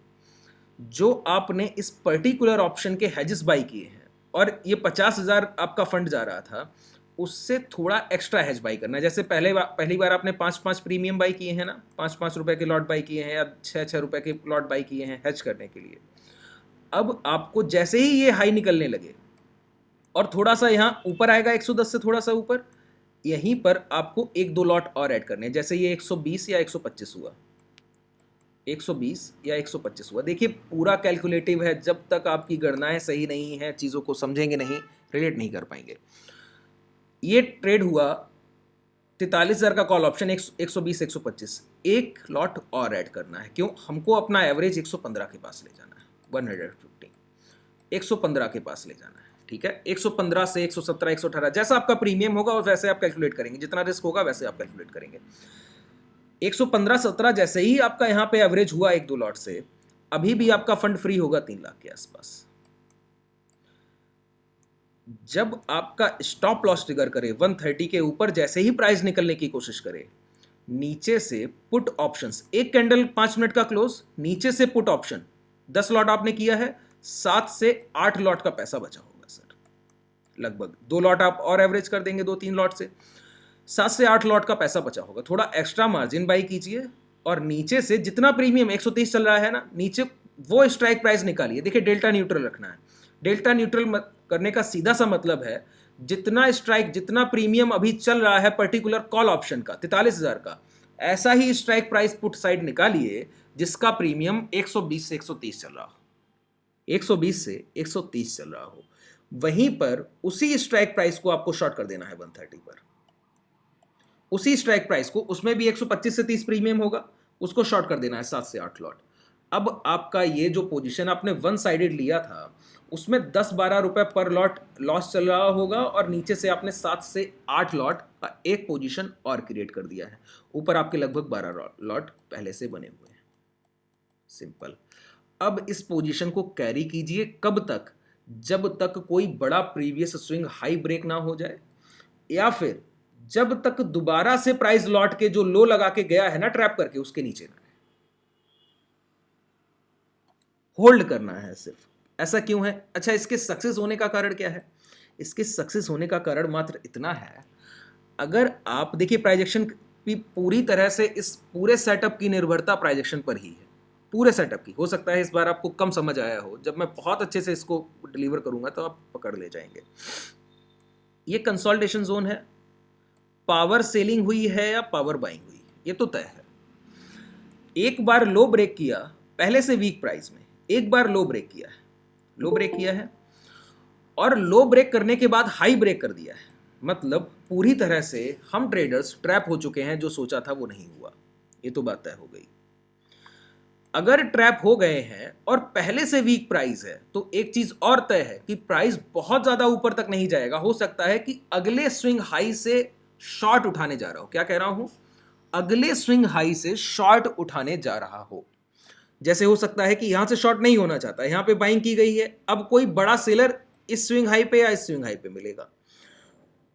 जो आपने इस पर्टिकुलर ऑप्शन के हेजेस बाई किए हैं और ये 50,000 आपका फंड जा रहा था, उससे थोड़ा एक्स्ट्रा हेज बाई करना है। जैसे पहली बार आपने 5-5 प्रीमियम बाई किए हैं ना, 5-5 रुपए के लॉट बाई किए हैं या 6-6 रुपए के लॉट बाई किए हैं हेज करने के लिए। अब आपको जैसे ही ये हाई निकलने लगे और थोड़ा सा यहाँ ऊपर आएगा 110 से थोड़ा सा ऊपर, यहीं पर आपको 1-2 लॉट और ऐड करने हैं। जैसे ये 120 या 125 हुआ, 120 या 125 हुआ। देखिए पूरा कैलकुलेटिव है, जब तक आपकी गणनाएं सही नहीं है, चीज़ों को समझेंगे नहीं, रिलेट नहीं कर पाएंगे। ये ट्रेड हुआ 43,000 का कॉल ऑप्शन, 120 125, एक लॉट और ऐड करना है। क्यों, हमको अपना एवरेज 115 के पास ले जाना है, 115 115 के पास ले जाना है। ठीक है, 115 से 117, 118 जैसा आपका प्रीमियम होगा और वैसे आप कैलकुलेट करेंगे, जितना रिस्क होगा वैसे आप कैलकुलेट करेंगे। 115-17 जैसे ही आपका यहाँ पे एवरेज हुआ 1-2 लॉट से, अभी भी आपका फंड फ्री होगा 3 लाख के आसपास। जब आपका स्टॉप लॉस ट्रिगर करे 130 के ऊपर, जैसे ही प्राइस निकलने की कोशिश करे, नीचे से पुट ऑप्शंस, एक कैंडल 5 मिनट का क्लोज, नीचे से पुट ऑप्शन 10 लॉट आपने किया है, 7 से 8 लॉट का पैसा बचा होगा सर, लगभग 2 लॉट आप और एवरेज कर देंगे 2-3 लॉट से, 7 से 8 लॉट का पैसा बचा होगा। थोड़ा एक्स्ट्रा मार्जिन बाई कीजिए और नीचे से जितना प्रीमियम 130 चल रहा है ना, नीचे वो स्ट्राइक प्राइस निकालिए। देखिए डेल्टा न्यूट्रल रखना है। डेल्टा न्यूट्रल करने का सीधा सा मतलब है जितना स्ट्राइक, जितना प्रीमियम अभी चल रहा है पर्टिकुलर कॉल ऑप्शन का 43,000 का, ऐसा ही स्ट्राइक प्राइस पुट साइड निकालिए जिसका प्रीमियम 120 से 130 चल रहा हो, 120 से 130 चल रहा हो, वहीं पर उसी स्ट्राइक प्राइस को आपको शॉर्ट कर देना है 130 पर। उसी स्ट्राइक प्राइस को, उसमें भी 125 से 30 प्रीमियम होगा, उसको शॉर्ट कर देना है 7 से 8 लॉट। अब आपका ये जो पोजीशन आपने वन साइडेड लिया था उसमें 10-12 रुपए पर लॉट लॉस चल रहा होगा और नीचे से आपने 7 से 8 लॉट का एक पोजीशन और क्रिएट कर दिया है। ऊपर आपके लगभग 12 लॉट पहले से बने हुए हैं। सिंपल। अब इस पोजीशन को कैरी कीजिए कब तक? जब तक कोई बड़ा प्रीवियस स्विंग हाई ब्रेक ना हो जाए, या फिर जब तक दोबारा से प्राइस लौट के जो लो लगा के गया है ना ट्रैप करके, उसके नीचे ना है। होल्ड करना है सिर्फ। ऐसा क्यों है? अच्छा, इसके सक्सेस होने का कारण क्या है? इसके सक्सेस होने का कारण मात्र इतना है, अगर आप देखिए प्राइजेक्शन की पूरी तरह से, इस पूरे सेटअप की निर्भरता प्राइजेक्शन पर ही है, पूरे सेटअप की। हो सकता है इस बार आपको कम समझ आया हो, जब मैं बहुत अच्छे से इसको डिलीवर करूंगा तो आप पकड़ ले जाएंगे। ये कंसोलिडेशन जोन है, पावर सेलिंग हुई है या पावर बाइंग हुई, ये तो तय है। एक बार लो ब्रेक किया पहले से वीक प्राइस में, एक बार लो ब्रेक किया है, लो ब्रेक किया है और लो ब्रेक करने के बाद हाई ब्रेक कर दिया है, मतलब पूरी तरह से हम ट्रेडर्स ट्रैप हो चुके हैं, जो सोचा था वो नहीं हुआ। ये तो बात तय हो गई। अगर ट्रैप हो गए हैं और पहले से वीक प्राइस है तो एक चीज और तय है कि प्राइस बहुत ज्यादा ऊपर तक नहीं जाएगा। हो सकता है कि अगले स्विंग हाई से शॉर्ट उठाने जा रहा हो। क्या कह रहा हूं? अगले स्विंग हाई से शॉर्ट उठाने जा रहा हो। जैसे हो सकता है कि यहां से शॉर्ट नहीं होना चाहता, यहां पे बाइंग की गई है, अब कोई बड़ा सेलर इस स्विंग हाई पे या इस स्विंग हाई पे मिलेगा,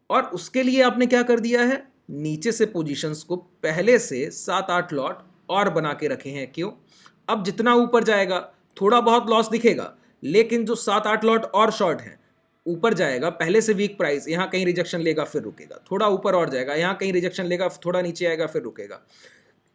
और उसके लिए आपने क्या कर दिया है, नीचे से पोजीशंस को पहले से 7-8 लॉट और बना के रखे हैं। क्यों? अब जितना ऊपर जाएगा थोड़ा बहुत लॉस दिखेगा, लेकिन जो 7-8 लॉट और शॉर्ट हैं, ऊपर जाएगा पहले से वीक प्राइस, यहां कहीं रिजेक्शन लेगा फिर रुकेगा, थोड़ा ऊपर और जाएगा, यहां कहीं रिजेक्शन लेगा, थोड़ा नीचे आएगा फिर रुकेगा,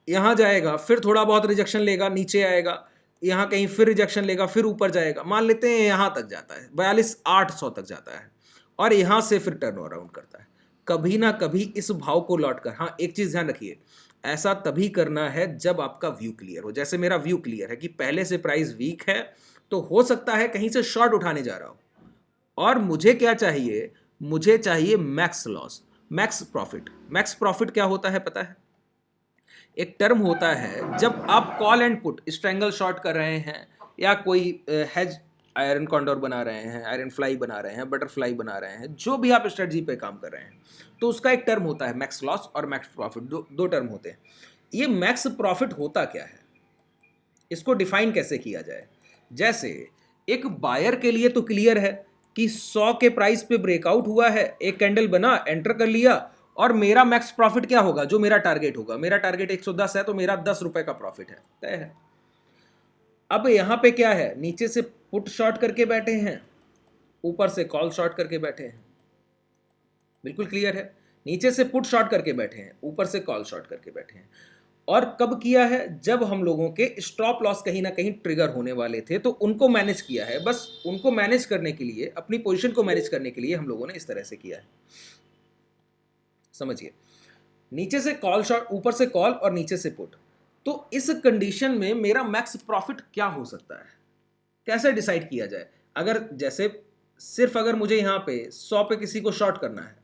यहां जाएगा फिर थोड़ा बहुत रिजेक्शन लेगा, नीचे आएगा, यहां कहीं फिर रिजेक्शन लेगा, फिर ऊपर जाएगा। मान लेते हैं यहां तक जाता है, 42,800 तक जाता है, और यहां से फिर टर्न अराउंड करता है। कभी ना कभी इस भाव को लौट कर, हाँ एक चीज ध्यान रखिए, ऐसा तभी करना है जब आपका व्यू क्लियर हो। जैसे मेरा व्यू क्लियर है कि पहले से प्राइस वीक है, तो हो सकता है कहीं से शॉर्ट उठाने जा रहा हो, और मुझे क्या चाहिए, मुझे चाहिए max loss, max profit. Max profit क्या होता है पता है? एक टर्म होता है जब आप call and put strangle short कर रहे हैं, या कोई हेज आयरन कॉन्डोर बना रहे हैं, आयरन फ्लाई बना रहे हैं, बटरफ्लाई बना रहे हैं, जो भी आप स्ट्रेटजी पे काम कर रहे हैं, तो उसका एक टर्म होता है मैक्स लॉस और मैक्स प्रॉफिट। दो टर्म होते हैं। ये मैक्स प्रॉफिट होता क्या है, इसको डिफाइन कैसे किया जाए? जैसे एक बायर के लिए तो क्लियर है कि 100 के प्राइस पे ब्रेकआउट हुआ है, एक कैंडल बना, एंटर कर लिया, और मेरा मैक्स प्रॉफिट क्या होगा, जो मेरा टारगेट होगा। मेरा टारगेट 110 है, तो मेरा 10 रुपए का प्रॉफिट है, तय है। अब यहां पे क्या है, नीचे से पुट शॉर्ट करके बैठे हैं, ऊपर से कॉल शॉर्ट करके बैठे हैं। बिल्कुल क्लियर है, नीचे से पुट शॉर्ट करके बैठे हैं, ऊपर से कॉल शॉर्ट करके बैठे हैं। और कब किया है? जब हम लोगों के स्टॉप लॉस कहीं ना कहीं ट्रिगर होने वाले थे, तो उनको मैनेज किया है। बस उनको मैनेज करने के लिए, अपनी पोजीशन को मैनेज करने के लिए हम लोगों ने इस तरह से किया है। समझिए, नीचे से कॉल शॉर्ट, ऊपर से कॉल और नीचे से पुट। तो इस कंडीशन में मेरा मैक्स प्रॉफिट क्या हो सकता है, कैसे डिसाइड किया जाए? अगर जैसे सिर्फ अगर मुझे यहां पे 100 पे किसी को शॉर्ट करना है,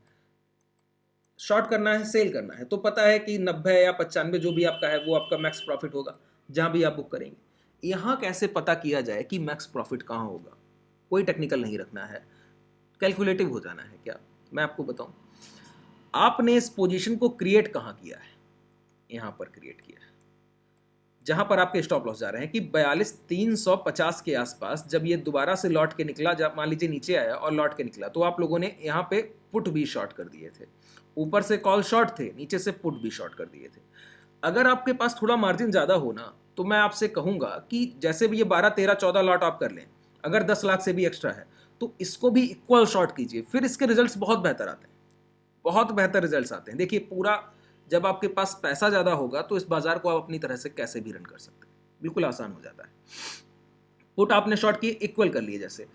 शॉर्ट करना है, सेल करना है, तो पता है कि 90 या 95 जो भी आपका है वो आपका मैक्स प्रॉफिट होगा जहां भी आप बुक करेंगे। यहां कैसे पता किया जाए कि मैक्स प्रॉफिट कहां होगा? कोई टेक्निकल नहीं रखना है, कैलकुलेटिव हो जाना है क्या, मैं आपको बताऊं। आपने इस पोजीशन को क्रिएट कहाँ किया है, यहाँ पर क्रिएट किया है, जहां पर आपके स्टॉप लॉस जा रहे हैं कि 42,350 के आसपास। जब ये दोबारा से लौट के निकला, जब मान लीजिए नीचे आया और लौट के निकला, तो आप लोगों ने यहाँ पे पुट भी शॉर्ट कर दिए थे, ऊपर से कॉल शॉर्ट थे, नीचे से पुट भी शॉर्ट कर दिए थे। अगर आपके पास थोड़ा मार्जिन ज़्यादा हो ना, तो मैं आपसे कहूँगा कि जैसे भी ये 12, 13, 14 लॉट आप कर लें, अगर 10 लाख से भी एक्स्ट्रा है तो इसको भी इक्वल शॉर्ट कीजिए, फिर इसके रिजल्ट्स बहुत बेहतर आते हैं, बहुत बेहतर रिजल्ट्स आते हैं। देखिए पूरा, जब आपके पास पैसा ज़्यादा होगा तो इस बाजार को आप अपनी तरह से कैसे भी रन कर सकते हैं, बिल्कुल आसान हो जाता है। पुट आपने शॉर्ट किए, इक्वल कर लिए, जैसे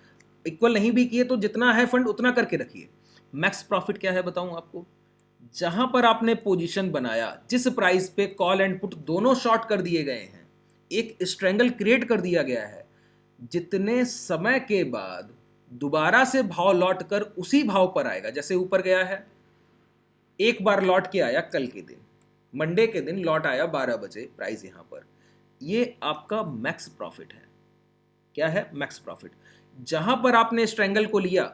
इक्वल नहीं भी किए तो जितना है फंड उतना करके रखिए। मैक्स प्रॉफिट क्या है बताऊं आपको, जहां पर आपने पोजीशन बनाया, जिस प्राइस पे कॉल एंड पुट दोनों शॉर्ट कर दिए गए हैं, एक स्ट्रेंगल क्रिएट कर दिया गया है, जितने समय के बाद दोबारा से भाव लौट कर उसी भाव पर आएगा, जैसे ऊपर गया है, एक बार लौट के आया कल के दिन, मंडे के दिन लौट आया 12 बजे प्राइस यहां पर, ये आपका मैक्स प्रॉफिट है। क्या है? Max profit. जहां पर आपने स्ट्रेंगल को लिया,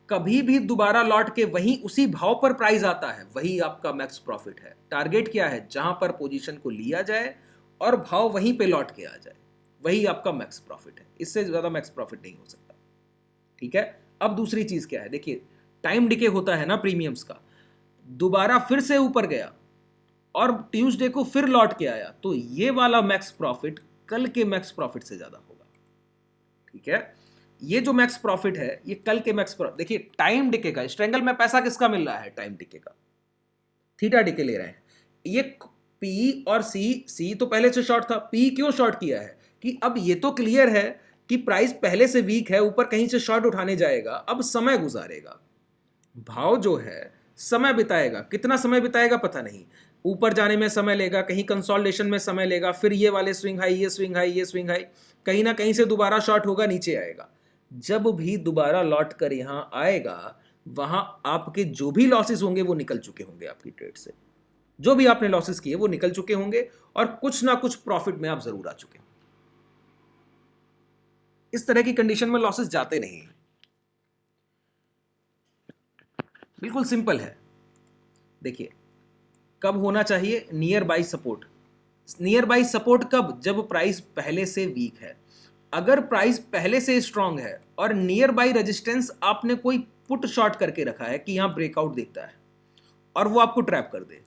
कभी भी दोबारा लौट के वहीं उसी भाव पर प्राइस आता है, वही आपका मैक्स प्रॉफिट है। टारगेट क्या है? जहां पर पोजीशन को लिया जाए और भाव वहीं पे लौट के आ जाए, वही आपका मैक्स प्रॉफिट है। इससे ज्यादा मैक्स प्रॉफिट नहीं हो सकता। ठीक है। अब दूसरी चीज क्या है, देखिए टाइम डिके होता है ना प्रीमियम्स का, दोबारा फिर से ऊपर गया और ट्यूसडे को फिर लौट के आया, तो ये वाला मैक्स प्रॉफिट कल के मैक्स प्रॉफिट से ज्यादा होगा। ठीक है, ये जो मैक्स प्रॉफिट है ये कल के मैक्स प्रॉफिट। देखिए टाइम डिके का, स्ट्रेंगल में पैसा किसका मिल रहा है? टाइम डिके का, थीटा डिके ले रहे हैं। ये पी और सी तो पहले से शॉर्ट था, पी क्यों शॉर्ट किया है कि अब ये तो क्लियर है कि प्राइस पहले से वीक है, ऊपर कहीं से शॉर्ट उठाने जाएगा, अब समय गुजारेगा, भाव जो है समय बिताएगा। कितना समय बिताएगा पता नहीं, ऊपर जाने में समय लेगा, कहीं कंसोलिडेशन में समय लेगा, फिर ये वाले स्विंग हाई, ये स्विंग हाई, ये स्विंग हाई, कहीं ना कहीं से दोबारा शॉर्ट होगा, नीचे आएगा। जब भी दोबारा लौट कर यहां आएगा, वहां आपके जो भी लॉसेस होंगे वो निकल चुके होंगे आपकी ट्रेड से, जो भी आपने लॉसेस किए वो निकल चुके होंगे और कुछ ना कुछ प्रॉफिट में आप जरूर आ चुके होंगे। इस तरह की कंडीशन में लॉसेस जाते नहीं, बिल्कुल सिंपल है। देखिए कब होना चाहिए near by support, near by support कब? जब प्राइस पहले से वीक है। अगर प्राइस पहले से स्ट्रांग है और नियर बाई रेजिस्टेंस आपने कोई पुट शॉर्ट करके रखा है कि यहां ब्रेकआउट दिखता है और वो आपको ट्रैप कर दे,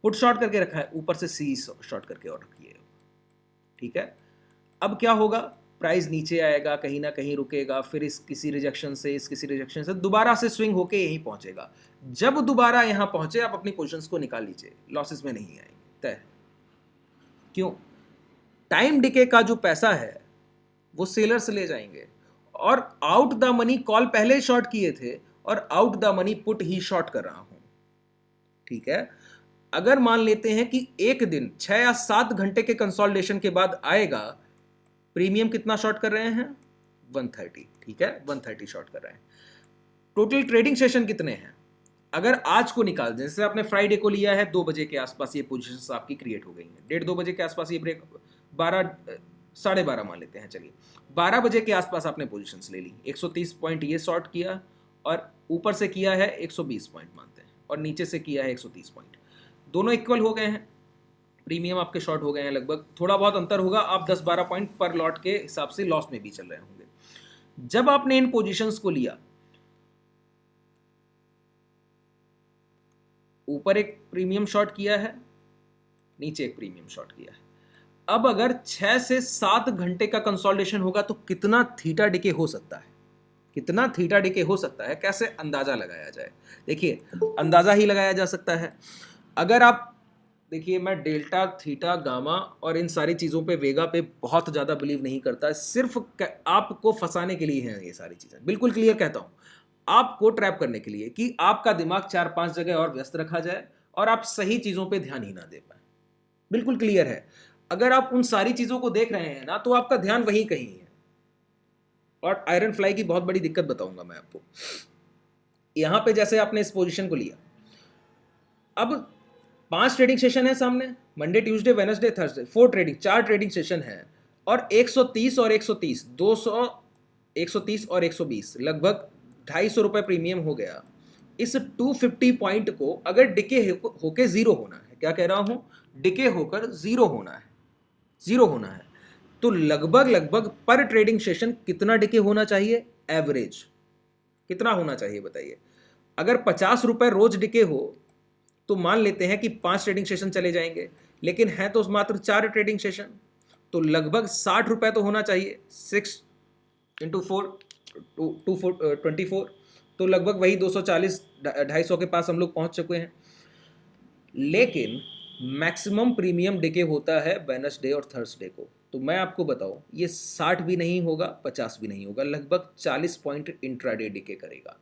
पुट शॉर्ट करके रखा है, ऊपर से सी शॉर्ट करके और रखिए। ठीक है, अब क्या होगा? प्राइस नीचे आएगा, कहीं ना कहीं रुकेगा, फिर इस किसी रिजेक्शन से, इस किसी रिजेक्शन से दोबारा से स्विंग होके यहीं पहुंचेगा। जब दोबारा यहां पहुंचे आप अपनी पोजीशंस को निकाल लीजिए, लॉसेस में नहीं आएंगे, तय। क्यों? टाइम डिके का जो पैसा है वो सेलर्स ले जाएंगे, और आउट द मनी कॉल पहले शॉर्ट किए थे और out the money put he short कर रहा हूं। ठीक है, अगर मान लेते हैं कि एक दिन 6 या 7 घंटे के कंसोलिडेशन के बाद आएगा, प्रीमियम कितना शॉर्ट कर रहे हैं? 130। ठीक है, 130 शॉर्ट कर रहे हैं। टोटल ट्रेडिंग सेशन कितने हैं? अगर आज को निकाल दें, जैसे आपने फ्राइडे को लिया है 2 बजे के आसपास, ये पोजीशंस आपकी क्रिएट हो गई हैं, 1:30-2 बजे के आसपास ये ब्रेक, 12 साढ़े 12 मान लेते हैं, चलिए 12 बजे के आसपास आपने पोजीशंस ले ली, 130 पॉइंट ये शॉर्ट किया और ऊपर से किया है 120 पॉइंट मानते हैं, और नीचे से किया है 130 पॉइंट, दोनों इक्वल हो गए हैं, प्रीमियम आपके शॉर्ट हो गए हैं लगभग, थोड़ा बहुत अंतर होगा, आप 10-12 पॉइंट पर लॉट के हिसाब से लॉस में भी चल रहे होंगे। जब आपने इन पोजीशंस को लिया, ऊपर एक प्रीमियम शॉर्ट किया है, नीचे एक प्रीमियम शॉर्ट किया है, अब अगर 6 से 7 घंटे का कंसोलिडेशन होगा तो कितना थीटा डिके हो सकता है? कितना थीटा डिके हो सकता है, कैसे अंदाजा लगाया जाए? देखिए अंदाजा ही लगाया जा सकता है। अगर आप देखिए, मैं डेल्टा, थीटा, गामा और इन सारी चीज़ों पे, वेगा पे बहुत ज़्यादा बिलीव नहीं करता, सिर्फ आपको फंसाने के लिए हैं ये सारी चीज़ें, बिल्कुल क्लियर कहता हूँ, आपको ट्रैप करने के लिए कि आपका दिमाग 4-5 जगह और व्यस्त रखा जाए और आप सही चीज़ों पे ध्यान ही ना दे पाए। बिल्कुल क्लियर है, अगर आप उन सारी चीज़ों को देख रहे हैं ना तो आपका ध्यान वहीं कहीं है। और आयरन फ्लाई की बहुत बड़ी दिक्कत बताऊंगा मैं आपको। यहां पे जैसे आपने इस पोजीशन को लिया, अब 5 ट्रेडिंग सेशन है सामने, Monday, Tuesday, Wednesday, Thursday, 4 trading, 4 trading session है, और 130 और 130, 200, 130 और 120, लगभग ₹250 प्रीमियम हो गया। इस 250 पॉइंट को अगर डिके होके जीरो होना है, क्या कह रहा हूं, डिके होकर जीरो होना है, जीरो होना है, तो लगभग लगभग पर ट्रेडिंग सेशन कितना डिके होना चाहिए, एवरेज कितना होना चाहिए बताइए। अगर ₹50 रोज डिके हो तो मान लेते हैं कि 5 ट्रेडिंग सेशन चले जाएंगे, लेकिन है तो मात्र 4 ट्रेडिंग सेशन, तो लगभग ₹60 तो होना चाहिए। 6 इंटू 4 24, तो लगभग वही 240 250 के पास हम लोग पहुंच चुके हैं। लेकिन मैक्सिमम प्रीमियम डिके होता है वेडनेसडे और थर्सडे को। तो मैं आपको बताऊं, ये 60 भी नहीं होगा, 50 भी नहीं होगा, लगभग 40 पॉइंट इंट्राडे डिके करेगा।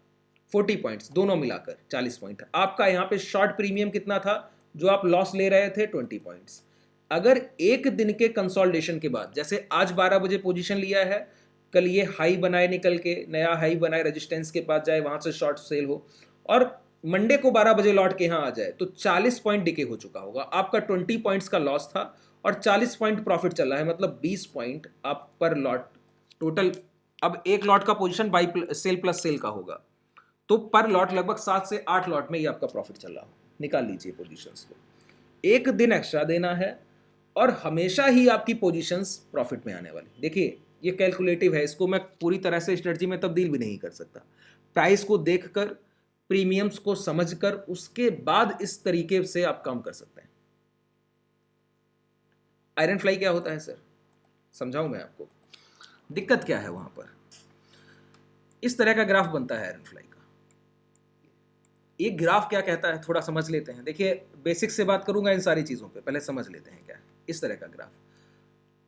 40 पॉइंट्स दोनों मिलाकर 40 पॉइंट। आपका यहाँ पे शॉर्ट प्रीमियम कितना था जो आप लॉस ले रहे थे, 20 पॉइंट्स। अगर एक दिन के कंसोलिडेशन के बाद, जैसे आज 12 बजे पोजीशन लिया है, कल ये हाई बनाए, निकल के नया हाई बनाए, रेजिस्टेंस के पास जाए, वहां से शॉर्ट सेल हो, और मंडे को 12 बजे लौट के यहाँ आ जाए, तो 40 पॉइंट डिके हो चुका होगा। आपका 20 पॉइंट्स का लॉस था और 40 पॉइंट प्रॉफिट चल रहा है, मतलब 20 पॉइंट आप पर लॉट टोटल। अब एक लॉट का position by sell plus sell का होगा, तो पर लॉट लगभग 7 से 8 लॉट में ही आपका प्रॉफिट चल रहा हो। निकाल लीजिए पोजीशंस को, एक दिन एक्स्ट्रा देना है और हमेशा ही आपकी पोजीशंस प्रॉफिट में आने वाली। देखिए ये कैलकुलेटिव है, इसको मैं पूरी तरह से स्ट्रेटजी में तब्दील भी नहीं कर सकता। प्राइस को देखकर, प्रीमियम्स को समझकर, उसके बाद इस तरीके से आप काम कर सकते हैं। आयरन फ्लाई क्या होता है सर, समझाऊं मैं आपको, दिक्कत क्या है वहां पर। इस तरह का ग्राफ बनता है आयरन फ्लाई का। ये ग्राफ क्या कहता है थोड़ा समझ लेते हैं। देखिए बेसिक से बात करूंगा इन सारी चीजों पे, पहले समझ लेते हैं क्या है। इस तरह का ग्राफ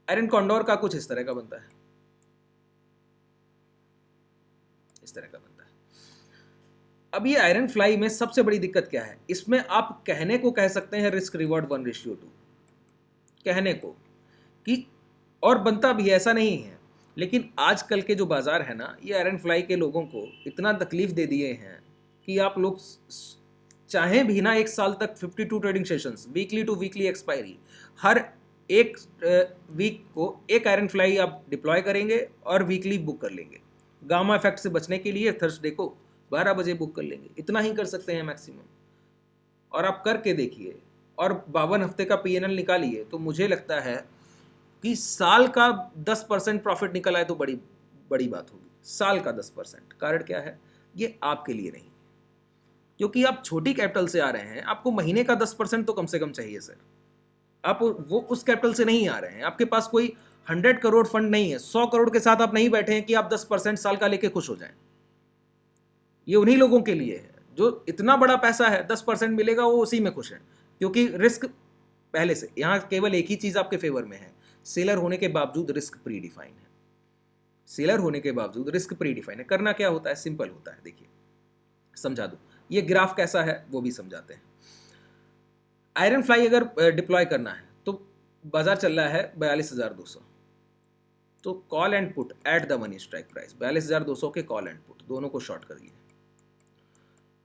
आयरन कॉन्डोर का कुछ इस तरह का बनता है, इस तरह का बनता है। अब ये आयरन फ्लाई में सबसे बड़ी दिक्कत क्या है, इसमें आप कहने को कह सकते हैं रिस्क रिवॉर्ड 1:2, कहने को कि, और बनता भी ऐसा नहीं है, लेकिन आजकल के जो बाजार है ना, ये आयरन फ्लाई के लोगों को इतना तकलीफ दे दिए हैं कि आप लोग चाहें भी ना, एक साल तक 52 trading sessions, weekly to weekly expiry, हर एक वीक को एक आयरन फ्लाई आप डिप्लॉय करेंगे और वीकली बुक कर लेंगे। गामा इफेक्ट से बचने के लिए थर्सडे को 12 बजे बुक कर लेंगे, इतना ही कर सकते हैं मैक्सिमम। और आप करके देखिए और 52 हफ्ते का पीएनएल निकालिए, तो मुझे लगता है कि साल का 10% प्रॉफिट निकल आए तो बड़ी बड़ी बात होगी। साल का 10%। कारण क्या है, ये आपके लिए नहीं, क्योंकि आप छोटी कैपिटल से आ रहे हैं, आपको महीने का 10% तो कम से कम चाहिए सर। आप वो उस कैपिटल से नहीं आ रहे हैं, आपके पास कोई 100 करोड़ फंड नहीं है, 100 करोड़ के साथ आप नहीं बैठे हैं कि आप 10% साल का लेके खुश हो जाएं। ये उन्हीं लोगों के लिए है जो इतना बड़ा पैसा है, 10% मिलेगा, वो उसी में खुश है, क्योंकि रिस्क पहले से यहाँ केवल एक ही चीज आपके फेवर में है, सेलर होने के बावजूद रिस्क प्री डिफाइन है। सेलर होने के बावजूद रिस्क प्री डिफाइन है। करना क्या होता है, सिंपल होता है। देखिए समझा दूं, ये ग्राफ कैसा है वो भी समझाते हैं। आयरन फ्लाई अगर डिप्लॉय करना है तो बाजार चल रहा है 42,200, तो call and put at the money strike price 42,200 के कॉल एंड पुट दोनों को शॉर्ट करिए।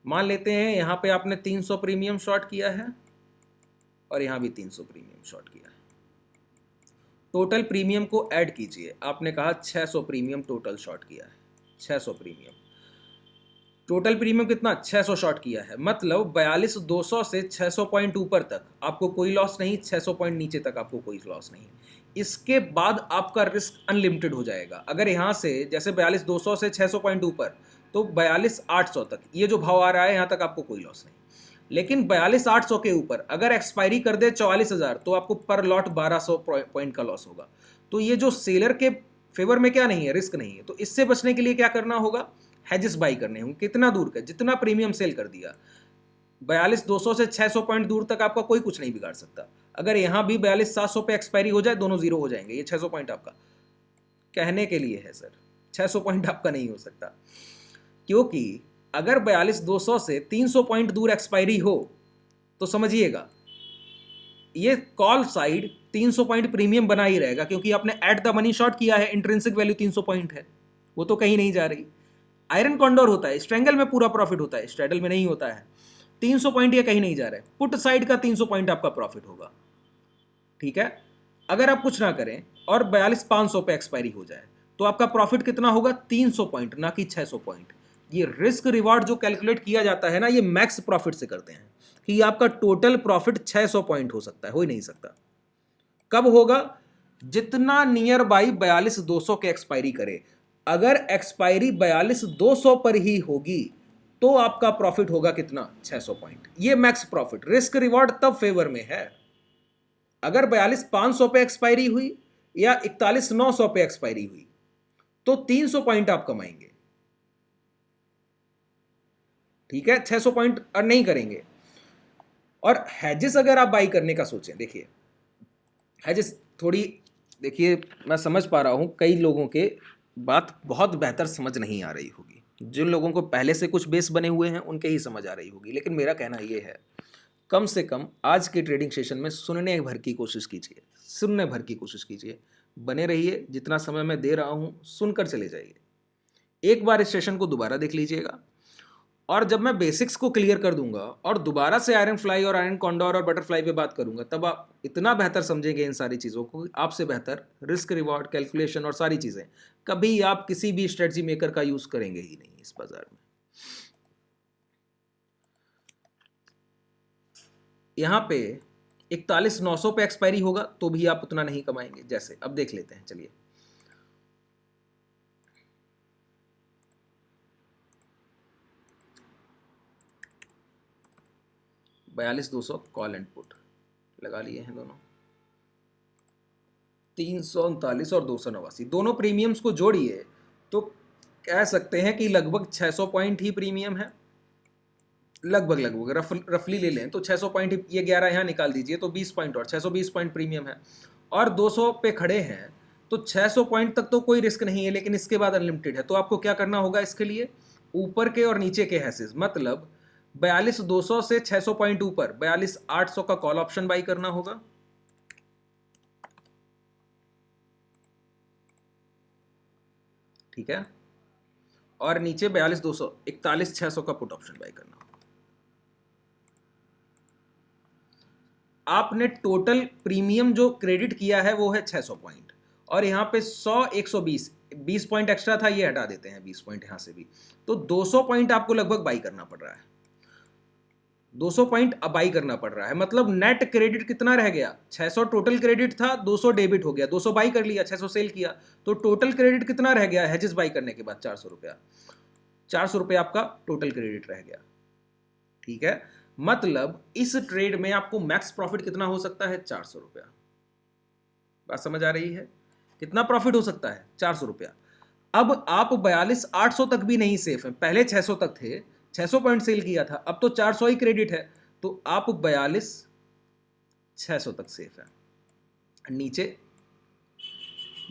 मान लेते हैं यहाँ पे आपने 300 प्रीमियम शॉर्ट किया है और यहाँ भी 300 प्रीमियम शॉर्ट किया है। टोटल प्रीमियम को ऐड कीजिए, आपने कहा 600 प्रीमियम टोटल शॉर्ट किया है। 600 प्रीमियम टोटल प्रीमियम कितना, 600 शॉर्ट किया है, मतलब 42,200 से 600 पॉइंट ऊपर तक आपको कोई लॉस नहीं, 600 पॉइंट नीचे तक आपको कोई लॉस नहीं। इसके बाद आपका रिस्क अनलिमिटेड हो जाएगा। अगर यहाँ से जैसे 42,200 से 600 पॉइंट ऊपर, तो 42,800 तक ये जो भाव आ रहा है, यहाँ तक आपको कोई लॉस नहीं। लेकिन 42,800 के ऊपर अगर एक्सपायरी कर दे 44,000, तो आपको पर लॉट 1200 पॉइंट का लॉस होगा। तो ये जो सेलर के फेवर में क्या नहीं है, रिस्क नहीं है। तो इससे बचने के लिए क्या करना होगा, हेजेस बाई करने होंगे। कितना दूर का, जितना प्रीमियम सेल कर दिया, 42,200 से 600 पॉइंट दूर तक आपका कोई कुछ नहीं बिगाड़ सकता। अगर यहाँ भी 42,700 पे एक्सपायरी हो जाए, दोनों जीरो हो जाएंगे। ये 600 पॉइंट आपका कहने के लिए है सर, 600 पॉइंट आपका नहीं हो सकता, क्योंकि अगर 42,200 से 300 पॉइंट दूर एक्सपायरी हो तो समझिएगा ये कॉल साइड 300 पॉइंट प्रीमियम बना ही रहेगा, क्योंकि आपने एट द मनी शॉर्ट किया है, इंट्रिंसिक वैल्यू 300 पॉइंट है, वो तो कहीं नहीं जा रही। आयरन कॉन्डोर होता है, स्ट्रेंगल में पूरा प्रॉफिट होता है, स्ट्रेडल में नहीं होता है। 300 पॉइंट ये कहीं नहीं जा रहा है, पुट साइड का 300 पॉइंट आपका प्रॉफिट होगा। ठीक है, अगर आप कुछ ना करें और 42,500 पे एक्सपायरी हो जाए, तो आपका प्रॉफिट कितना होगा, 300 पॉइंट, ना कि 600 पॉइंट। ये रिस्क रिवॉर्ड जो कैलकुलेट किया जाता है ना, ये मैक्स प्रॉफिट से करते हैं कि आपका टोटल प्रॉफिट 600 पॉइंट हो सकता है, हो ही नहीं सकता। कब होगा? जितना नियर बाई 42,200 के एक्सपायरी करे। अगर एक्सपायरी 42,200 पर ही होगी तो आपका प्रॉफिट होगा कितना? 600 पॉइंट। ये मैक्स प्रॉफिट। रिस्क रिवॉर्ड तब फेवर में है अगर 42,500 पे एक्सपायरी हुई या 41,900 पे एक्सपायरी हुई तो 300 पॉइंट आप कमाएंगे, ठीक है। 600 पॉइंट अर्न नहीं करेंगे। और हैजेस अगर आप बाई करने का सोचें, देखिए हैजेस थोड़ी, देखिए मैं समझ पा रहा हूं कई लोगों के बात बहुत बेहतर समझ नहीं आ रही होगी, जिन लोगों को पहले से कुछ बेस बने हुए हैं उनके ही समझ आ रही होगी, लेकिन मेरा कहना यह है कम से कम आज के ट्रेडिंग सेशन में सुनने भर की कोशिश कीजिए, सुनने भर की कोशिश कीजिए, बने रहिए। जितना समय मैं दे रहा हूं सुनकर चले जाइए। एक बार इस सेशन को दोबारा देख लीजिएगा और जब मैं बेसिक्स को क्लियर कर दूंगा और दोबारा से आयरन फ्लाई और आयरन कॉन्डोर और बटरफ्लाई पे बात करूंगा, तब आप इतना बेहतर समझेंगे इन सारी चीज़ों को। आपसे बेहतर रिस्क रिवॉर्ड कैलकुलेशन और सारी चीज़ें कभी आप किसी भी स्ट्रेटजी मेकर का यूज़ करेंगे ही नहीं इस बाजार में। यहाँ पे 41,900 पे एक्सपायरी होगा तो भी आप उतना नहीं कमाएंगे। जैसे अब देख लेते हैं, चलिए। $42,200 कॉल एंड पुट लगा लिए हैं दोनों, 339 और 289, दोनों प्रीमियम्स को जोड़िए तो कह सकते हैं कि लगभग 600 पॉइंट ही प्रीमियम है। लगभग रफली ले लें तो 600 पॉइंट, ये 11 यहाँ निकाल दीजिए तो 20 पॉइंट और 620 पॉइंट प्रीमियम है और 200 पे खड़े हैं तो 600 पॉइंट तक तो कोई रिस्क नहीं है, लेकिन इसके बाद अनलिमिटेड है। तो आपको क्या करना होगा इसके लिए? ऊपर के और नीचे के हैसेस, मतलब 42,200 से 600 पॉइंट ऊपर 42,800 का कॉल ऑप्शन बाई करना होगा, ठीक है। और नीचे 42,200 41,600 का पुट ऑप्शन बाई करना होगा। आपने टोटल प्रीमियम जो क्रेडिट किया है वो है 600 पॉइंट और यहाँ पे 100 120 20 पॉइंट एक्स्ट्रा था, ये हटा देते हैं 20 पॉइंट यहाँ से भी, तो 200 पॉइंट आपको लगभग बाई करना पड़ रहा है। 200 पॉइंट अब बाई करना पड़ रहा है, मतलब नेट क्रेडिट कितना रह गया? 600 टोटल क्रेडिट था, 200 डेबिट हो गया, 200 बाई कर लिया, 600 सेल किया, तो टोटल क्रेडिट कितना रह गया हैजेस बाई करने के बाद? 400 रुपया। 400 रुपया आपका टोटल क्रेडिट रह गया, ठीक है। मतलब इस ट्रेड में आपको मैक्स प्रॉफिट कितना हो सकता है? 400 रुपया। बात समझ आ रही है? कितना प्रॉफिट हो सकता है? 400 रुपया। अब आप 42,800 तक भी नहीं सेफ हैं, पहले 600 तक थे, 600 पॉइंट सेल किया था, अब तो 400 ही क्रेडिट है, तो आप 42,600 तक सेफ है। नीचे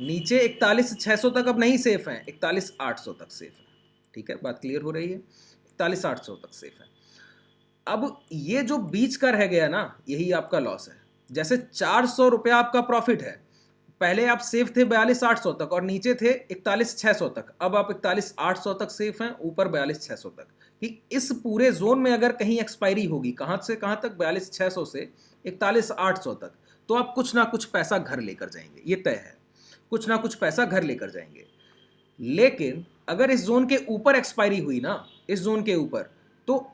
41,600 तक अब नहीं सेफ है, 41,800 तक सेफ है, ठीक है। बात क्लियर हो रही है? 41,800 तक सेफ है। अब ये जो बीच का रह गया ना, यही आपका लॉस है। जैसे 400 रुपया आपका प्रॉफिट है, पहले आप सेफ थे 42,800 तक और नीचे थे 41,600 तक, अब आप 41,800 तक सेफ हैं, ऊपर 42,600 तक। कि इस पूरे जोन में अगर कहीं एक्सपायरी होगी, कहां से कहां तक? 42,600 से 41,800 तक, तो आप कुछ ना कुछ पैसा घर लेकर जाएंगे, ये तय है, कुछ ना कुछ पैसा घर लेकर जाएंगे। लेकिन अगर इस जोन के ऊपर एक्सपायरी हुई ना, इस जोन के ऊपर, तो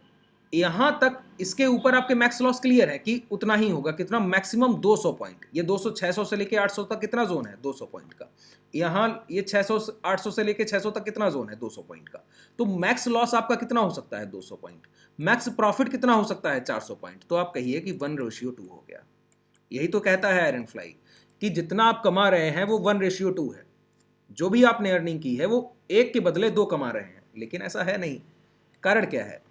यहां तक इसके ऊपर आपके मैक्स लॉस क्लियर है कि उतना ही होगा। कितना? Maximum 200 point. ये 200 600 से लेके 800 तक कितना जोन है? 200 पॉइंट का। यहां ये 600 800 से लेके 600 तक कितना जोन है? 200 पॉइंट का। तो मैक्स लॉस आपका कितना हो सकता है? 200 पॉइंट। मैक्स प्रॉफिट कितना हो सकता है? 400 पॉइंट। तो आप कहिए कि 1:2 हो गया। यही तो कहता है आयरन फ्लाई कि जितना आप कमा रहे हैं वो 1:2 है। जो भी आपने अर्निंग की है वो 1 के बदले 2 कमा रहे हैं, लेकिन ऐसा है नहीं। कारण क्या है?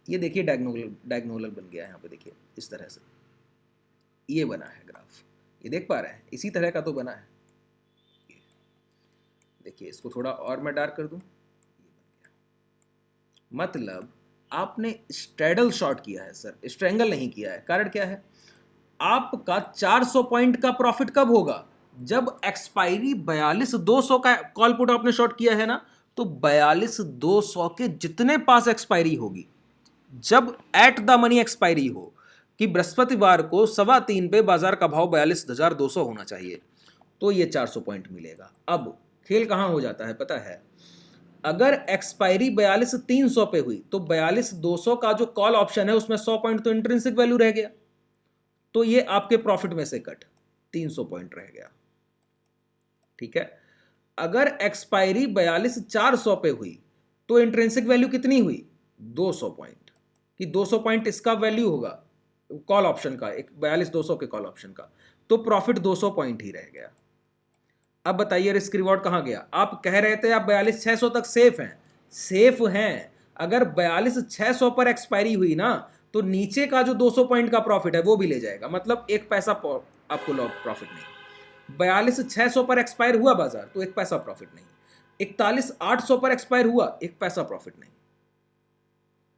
ये देखिए डायगोनल बन गया है यहाँ पे, देखिए इस तरह से ये बना है ग्राफ, ये देख पा रहे हैं? इसी तरह का तो बना है। देखिए इसको थोड़ा और मैं डार्क कर दूं, ये बन गया। मतलब आपने स्ट्रैडल शॉर्ट किया है सर, स्ट्रैंगल नहीं किया है। कारण क्या है? आपका 400 पॉइंट का प्रॉफिट कब होगा? जब एक्सपायरी 42,200 का कॉल पुट आपने शॉर्ट किया है ना, तो 42,200 के जितने पास एक्सपायरी होगी, जब एट द मनी एक्सपायरी हो कि बृहस्पतिवार को 3:15 पे बाजार का भाव 42,200 होना चाहिए, तो ये 400 पॉइंट मिलेगा। अब खेल कहां हो जाता है पता है? अगर एक्सपायरी 42,300 पे हुई तो 42,200 का जो कॉल ऑप्शन है उसमें 100 पॉइंट तो इंट्रिंसिक वैल्यू रह गया, तो ये आपके प्रॉफिट में से कट 300 पॉइंट रह गया। ठीक है, अगर एक्सपायरी 42,400 पे हुई तो इंट्रिंसिक वैल्यू कितनी हुई 200 पॉइंट, कि 200 पॉइंट इसका वैल्यू होगा कॉल ऑप्शन का, एक 42,200 के कॉल ऑप्शन का, तो प्रॉफिट 200 पॉइंट ही रह गया। अब बताइए रिस्क रिवॉर्ड कहां गया? आप कह रहे थे आप 42,600 तक सेफ हैं, सेफ हैं। अगर 42,600 पर एक्सपायरी हुई ना तो नीचे का जो 200 पॉइंट का प्रॉफिट है वो भी ले जाएगा, मतलब एक पैसा आपको प्रॉफिट नहीं। 42,600 पर एक्सपायर हुआ बाजार तो एक पैसा प्रॉफिट नहीं, 41,800 पर एक्सपायर हुआ एक पैसा प्रॉफिट नहीं।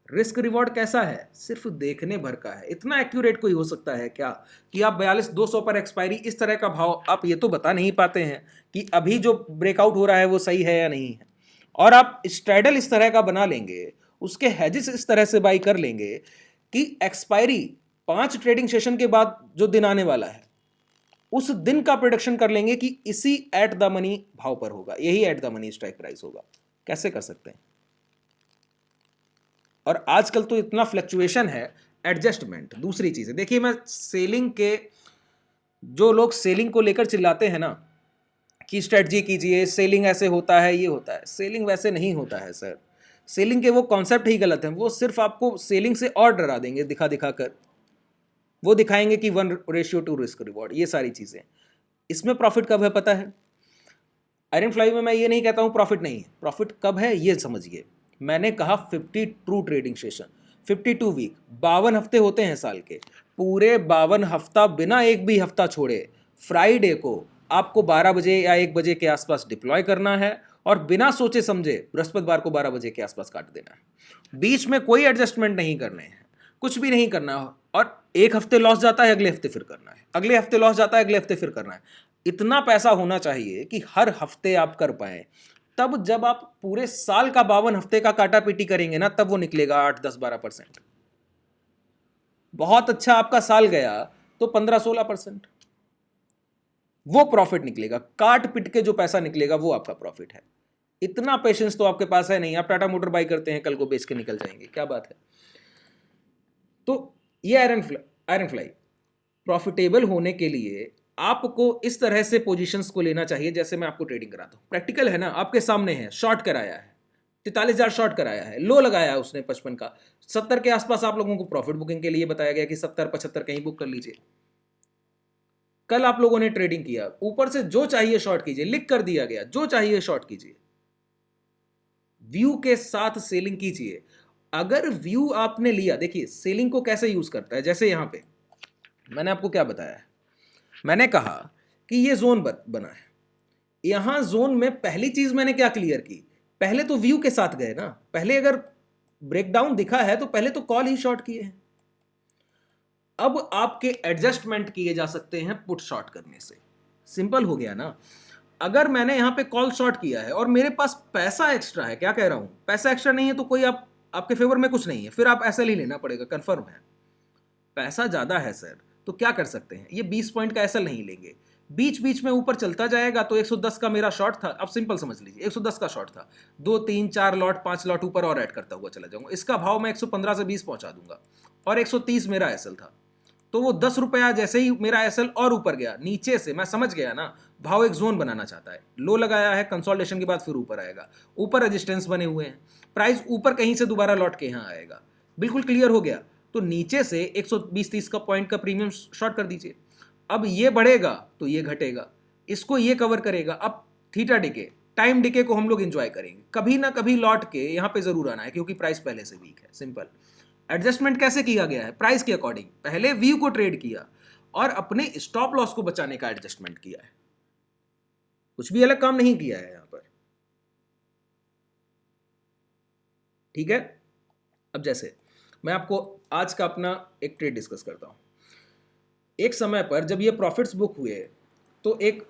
रिस्क रिवॉर्ड कैसा है? सिर्फ देखने भर का है। इतना एक्यूरेट कोई हो सकता है क्या कि आप 42,200 पर एक्सपायरी इस तरह का भाव आप ये तो बता नहीं पाते हैं कि अभी जो ब्रेकआउट हो रहा है वो सही है या नहीं है, और आप स्ट्रैडल इस तरह का बना लेंगे, उसके हेजेस इस तरह से बाई कर लेंगे कि एक्सपायरी 5 ट्रेडिंग सेशन के बाद जो दिन आने वाला है उस दिन का प्रोडिक्शन कर लेंगे कि इसी एट द मनी भाव पर होगा, यही at the money strike price होगा। कैसे कर सकते हैं? और आजकल तो इतना फ्लक्चुएशन है, एडजस्टमेंट। दूसरी चीज है, देखिए मैं सेलिंग के, जो लोग सेलिंग को लेकर चिल्लाते हैं ना कि स्ट्रेटजी कीजिए, सेलिंग ऐसे होता है, ये होता है, सेलिंग वैसे नहीं होता है सर। सेलिंग के वो कॉन्सेप्ट ही गलत हैं, वो सिर्फ आपको सेलिंग से और डरा देंगे दिखा दिखा कर। वो दिखाएंगे कि 1:2 रिस्क रिवॉर्ड, ये सारी चीजें। इसमें प्रॉफिट कब है पता है? आयरन फ्लाई में मैं ये नहीं कहता हूं प्रॉफिट नहीं है, प्रॉफिट कब है ये समझिए। मैंने कहा 50 ट्रू ट्रेडिंग सेशन, 52 वीक, 52 हफ्ते होते हैं साल के, पूरे 52 हफ्ता बिना एक भी हफ्ता छोड़े फ्राइडे को आपको 12 बजे या 1 बजे के आसपास डिप्लॉय करना है और बिना सोचे समझे बृहस्पतिवार को 12 बजे के आसपास काट देना है। बीच में कोई एडजस्टमेंट नहीं करने हैं, कुछ भी नहीं करना है। और एक हफ्ते लॉस जाता है अगले हफ्ते फिर करना है, अगले हफ्ते लॉस जाता है अगले हफ्ते फिर करना है। इतना पैसा होना चाहिए कि हर हफ्ते आप कर पाए, तब जब आप पूरे साल का 52 हफ्ते का काटा पीटी करेंगे ना तब वो निकलेगा 8, 10, 12%। बहुत अच्छा आपका साल गया तो 15, 16% वो प्रॉफिट निकलेगा। काट पिट के जो पैसा निकलेगा वो आपका प्रॉफिट है। इतना पेशेंस तो आपके पास है नहीं। आप टाटा मोटर बाई करते हैं, कल को बेच के निकल जाएंगे, क्या बात है। तो ये आयरन फ्लाई प्रॉफिटेबल होने के लिए आपको इस तरह से पोजीशंस को लेना चाहिए जैसे मैं आपको ट्रेडिंग कराता हूं। प्रैक्टिकल है ना, आपके सामने है, शॉर्ट कराया है, 43,000 शॉर्ट कराया है, लो लगाया है उसने 55 का, 70 के आसपास आप लोगों को प्रॉफिट बुकिंग के लिए बताया गया कि 70, 75 कहीं बुक कर लीजिए। कल आप लोगों ने ट्रेडिंग किया, ऊपर से जो चाहिए शॉर्ट कीजिए, लिख कर दिया गया जो चाहिए शॉर्ट कीजिए, व्यू के साथ सेलिंग कीजिए। अगर व्यू आपने लिया, देखिए सेलिंग को कैसे यूज करता है, जैसे यहां पे मैंने आपको क्या बताया है, मैंने कहा कि ये जोन बना है, यहां जोन में पहली चीज मैंने क्या क्लियर की, पहले तो व्यू के साथ गए ना, पहले अगर ब्रेकडाउन दिखा है तो पहले तो कॉल ही शॉर्ट किए हैं। अब आपके एडजस्टमेंट किए जा सकते हैं पुट शॉर्ट करने से, सिंपल हो गया ना। अगर मैंने यहां पे कॉल शॉर्ट किया है और मेरे पास पैसा एक्स्ट्रा है, क्या कह रहा हूं, पैसा एक्स्ट्रा नहीं है तो कोई आपके फेवर में कुछ नहीं है, फिर आप एसएल ही लेना पड़ेगा, कंफर्म है। पैसा ज्यादा है सर तो क्या कर सकते हैं, ये 20 पॉइंट का एसएल नहीं लेंगे, बीच बीच में ऊपर चलता जाएगा। तो 110 का मेरा शॉर्ट था, अब सिंपल समझ लीजिए 110 का शॉर्ट था, 2, 3, 4 लॉट 5 लॉट ऊपर और ऐड करता हुआ चला जाऊंगा, इसका भाव मैं 115 से 20 पहुंचा दूंगा और 130 मेरा एसएल था। तो वो 10 रुपया जैसे ही मेरा एसएल और ऊपर गया, नीचे से मैं समझ गया ना भाव एक जोन बनाना चाहता है, लो लगाया है, कंसोलिडेशन के बाद फिर ऊपर आएगा, ऊपर रेजिस्टेंस बने हुए हैं, प्राइस ऊपर कहीं से दोबारा लौट के यहाँ आएगा, बिल्कुल क्लियर हो गया। तो नीचे से 120-30 का पॉइंट का प्रीमियम शॉर्ट कर दीजिए। अब ये बढ़ेगा तो ये घटेगा, इसको ये कवर करेगा। अब थीटा डिके, टाइम डिके को हम लोग एंजॉय करेंगे, कभी ना कभी लौट के यहाँ पे जरूर आना है क्योंकि प्राइस पहले से वीक है। सिंपल एडजस्टमेंट कैसे किया गया है, प्राइस के अकॉर्डिंग, पहले व्यू को ट्रेड किया और अपने स्टॉप लॉस को बचाने का एडजस्टमेंट किया है, कुछ भी अलग काम नहीं किया है यहां पर। ठीक है, अब जैसे मैं आपको आज का अपना एक ट्रेड डिस्कस करता हूं। एक समय पर जब ये प्रॉफिट्स बुक हुए तो एक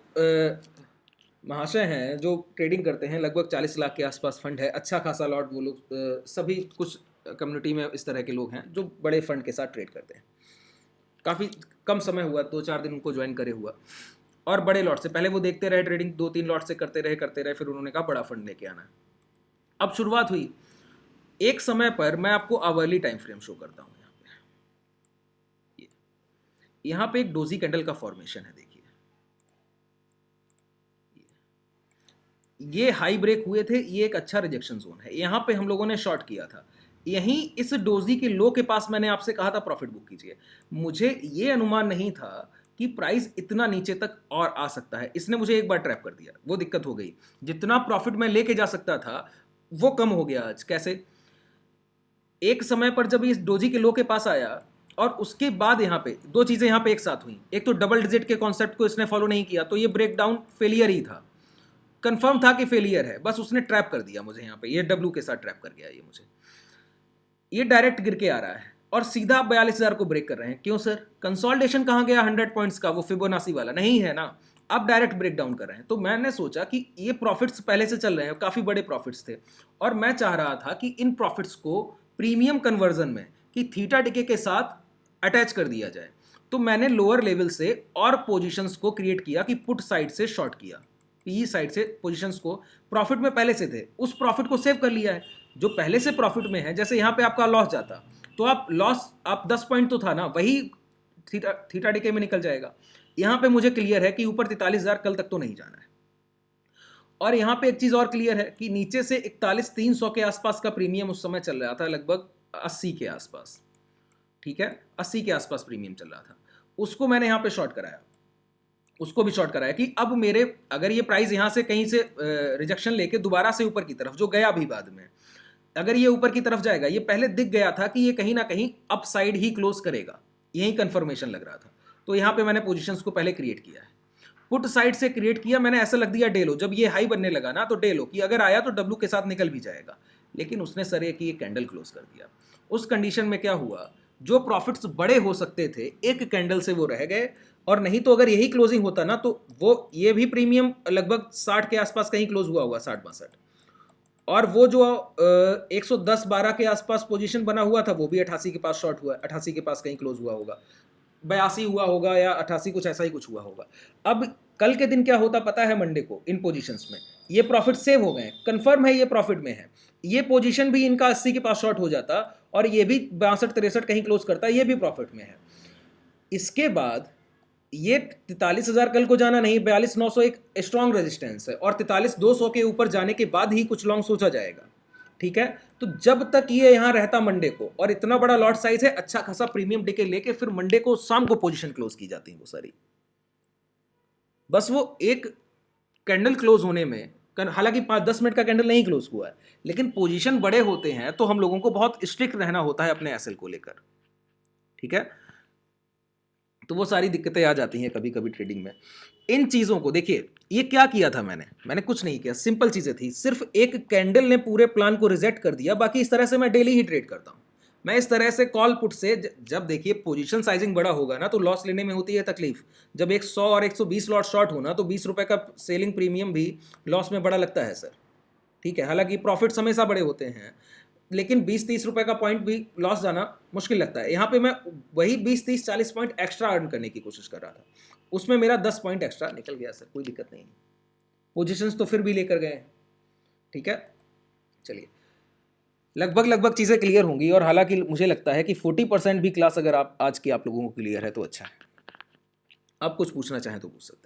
महाशय हैं जो ट्रेडिंग करते हैं, लगभग 40 लाख के आसपास फंड है, अच्छा खासा लॉट, वो लोग सभी कुछ कम्युनिटी में इस तरह के लोग हैं जो बड़े फंड के साथ ट्रेड करते हैं। काफ़ी कम समय हुआ, 2-4 दिन उनको ज्वाइन करे हुआ, और बड़े लॉट से पहले वो देखते रहे ट्रेडिंग, 2-3 लॉट से करते रहे, फिर उन्होंने कहा बड़ा फंड लेके आना है। अब शुरुआत हुई, एक समय पर मैं आपको आवरली टाइम फ्रेम शो करता हूं। यहाँ पे एक डोजी कैंडल का फॉर्मेशन है, देखिए ये हाई ब्रेक हुए थे, ये एक अच्छा रिजेक्शन जोन है, यहाँ पे हम लोगों ने शॉर्ट किया था। यहीं इस डोजी के लो के पास मैंने आपसे कहा था प्रॉफिट बुक कीजिए। मुझे ये अनुमान नहीं था कि प्राइस इतना नीचे तक और आ सकता है। इसने मुझे एक बार ट्रैप कर दिया, वो दिक्कत हो गई। जितना प्रॉफिट मैं लेके जा सकता था वो कम हो गया। आज कैसे? एक समय पर जब इस डोजी के लो के पास आया और उसके बाद यहाँ पे दो चीजें यहाँ पे एक साथ हुई। एक तो डबल डिजिट के कॉन्सेप्ट को इसने फॉलो नहीं किया, तो ये ब्रेकडाउन फेलियर ही था, कंफर्म था कि फेलियर है, बस उसने ट्रैप कर दिया मुझे यहाँ पे, ये डब्ल्यू के साथ ट्रैप कर गया ये मुझे। ये डायरेक्ट गिर के आ रहा है और सीधा 42,000 को ब्रेक कर रहे हैं। क्यों सर? कंसोलिडेशन कहाँ गया 100 पॉइंट्स का? वो फिबोनाची वाला नहीं है ना, अब डायरेक्ट ब्रेक डाउन कर रहे हैं। तो मैंने सोचा कि ये प्रॉफिट्स पहले से चल रहे हैं, काफी बड़े प्रॉफिट्स थे, और मैं चाह रहा था कि इन प्रॉफिट्स को प्रीमियम कन्वर्जन में कि थीटा डिके के साथ अटैच कर दिया जाए। तो मैंने लोअर लेवल से और पोजीशंस को क्रिएट किया कि पुट साइड से शॉर्ट किया, पी साइड से पोजीशंस को प्रॉफिट में पहले से थे, उस प्रॉफिट को सेव कर लिया है जो पहले से प्रॉफिट में है। जैसे यहाँ पे आपका लॉस जाता तो आप लॉस, आप 10 पॉइंट तो था ना, वही थीटा डिके में निकल जाएगा। यहाँ पे मुझे क्लियर है कि ऊपर 43,000 कल तक तो नहीं जाना है। और यहाँ पे एक चीज और क्लियर है कि नीचे से 41,300 के आसपास का प्रीमियम उस समय चल रहा था, लगभग 80 के आसपास, ठीक है, 80 के आसपास प्रीमियम चल रहा था। उसको मैंने यहाँ पे शॉर्ट कराया, उसको भी शॉर्ट कराया कि अब मेरे, अगर ये प्राइस यहाँ से कहीं से रिजेक्शन लेके दोबारा से ऊपर की तरफ, जो गया भी बाद में, अगर ये ऊपर की तरफ जाएगा, ये पहले दिख गया था कि ये कहीं ना कहीं अप साइड ही क्लोज करेगा, यही कंफर्मेशन लग रहा था। तो यहाँ पे मैंने पोजीशंस को पहले क्रिएट किया है, पुट साइड से क्रिएट किया मैंने, ऐसा लग दिया डेलो, जब ये हाई बनने लगा ना तो डेलो कि अगर आया तो डब्ल्यू के साथ निकल भी जाएगा। लेकिन उसने सर ये कि ये कैंडल क्लोज कर दिया। उस कंडीशन में क्या हुआ, जो प्रॉफिट्स बड़े हो सकते थे एक कैंडल से वो रह गए, और नहीं तो अगर यही क्लोजिंग होता ना तो वो ये भी प्रीमियम लगभग 60 के आसपास कहीं क्लोज हुआ होगा, 60-62, और वो जो 110-12 के आसपास पोजीशन बना हुआ था वो भी 88 के पास शॉर्ट हुआ, 88 के पास कहीं क्लोज हुआ होगा, 82 हुआ होगा या 88, कुछ ऐसा ही कुछ हुआ होगा। अब कल के दिन क्या होता पता है? मंडे को इन पोजीशंस में ये प्रॉफिट सेव हो गए, कंफर्म है ये प्रॉफिट में है, ये पोजीशन भी इनका 80 के पास शॉर्ट हो जाता और ये भी 62-63 कहीं क्लोज करता, ये भी प्रॉफिट में है। इसके बाद ये 43,000 कल को जाना नहीं, 42,900 एक स्ट्रॉन्ग रेजिस्टेंस है, और 43,200 के ऊपर जाने के बाद ही कुछ लॉन्ग सोचा जाएगा, ठीक है। तो जब तक ये यहां रहता मंडे को, और इतना बड़ा लॉट साइज है, अच्छा खासा प्रीमियम डिके लेके फिर मंडे को शाम को पोजीशन क्लोज की जाती है वो सारी। बस वो एक कैंडल क्लोज होने में, हालांकि 5-10 मिनट का कैंडल नहीं क्लोज हुआ है, लेकिन पोजीशन बड़े होते हैं तो हम लोगों को बहुत स्ट्रिक्ट रहना होता है अपने एसएल को लेकर, ठीक है। तो वो सारी दिक्कतें आ जाती हैं कभी कभी ट्रेडिंग में। इन चीज़ों को देखिए, ये क्या किया था मैंने कुछ नहीं किया, सिंपल चीज़ें थी, सिर्फ एक कैंडल ने पूरे प्लान को रिजेक्ट कर दिया। बाकी इस तरह से मैं डेली ही ट्रेड करता हूँ। मैं इस तरह से कॉल पुट से, जब देखिए पोजीशन साइजिंग बड़ा होगा ना तो लॉस लेने में होती है तकलीफ। जब 100 और 120 लॉट शॉर्ट होना तो 20 रुपए का सेलिंग प्रीमियम भी लॉस में बड़ा लगता है सर, ठीक है। हालांकि प्रॉफिट्स हमेशा बड़े होते हैं, लेकिन 20-30 रुपए का पॉइंट भी लॉस जाना मुश्किल लगता है। यहाँ पे मैं वही 20-30-40 पॉइंट एक्स्ट्रा अर्न करने की कोशिश कर रहा था, उसमें मेरा 10 पॉइंट एक्स्ट्रा निकल गया सर, कोई दिक्कत नहीं। पोजीशंस तो फिर भी लेकर गए, ठीक है। चलिए, लगभग चीज़ें क्लियर होंगी, और हालांकि मुझे लगता है कि 40% भी क्लास अगर आप आज की आप लोगों को क्लियर है तो अच्छा है। आप कुछ पूछना चाहें तो पूछ सकते हैं।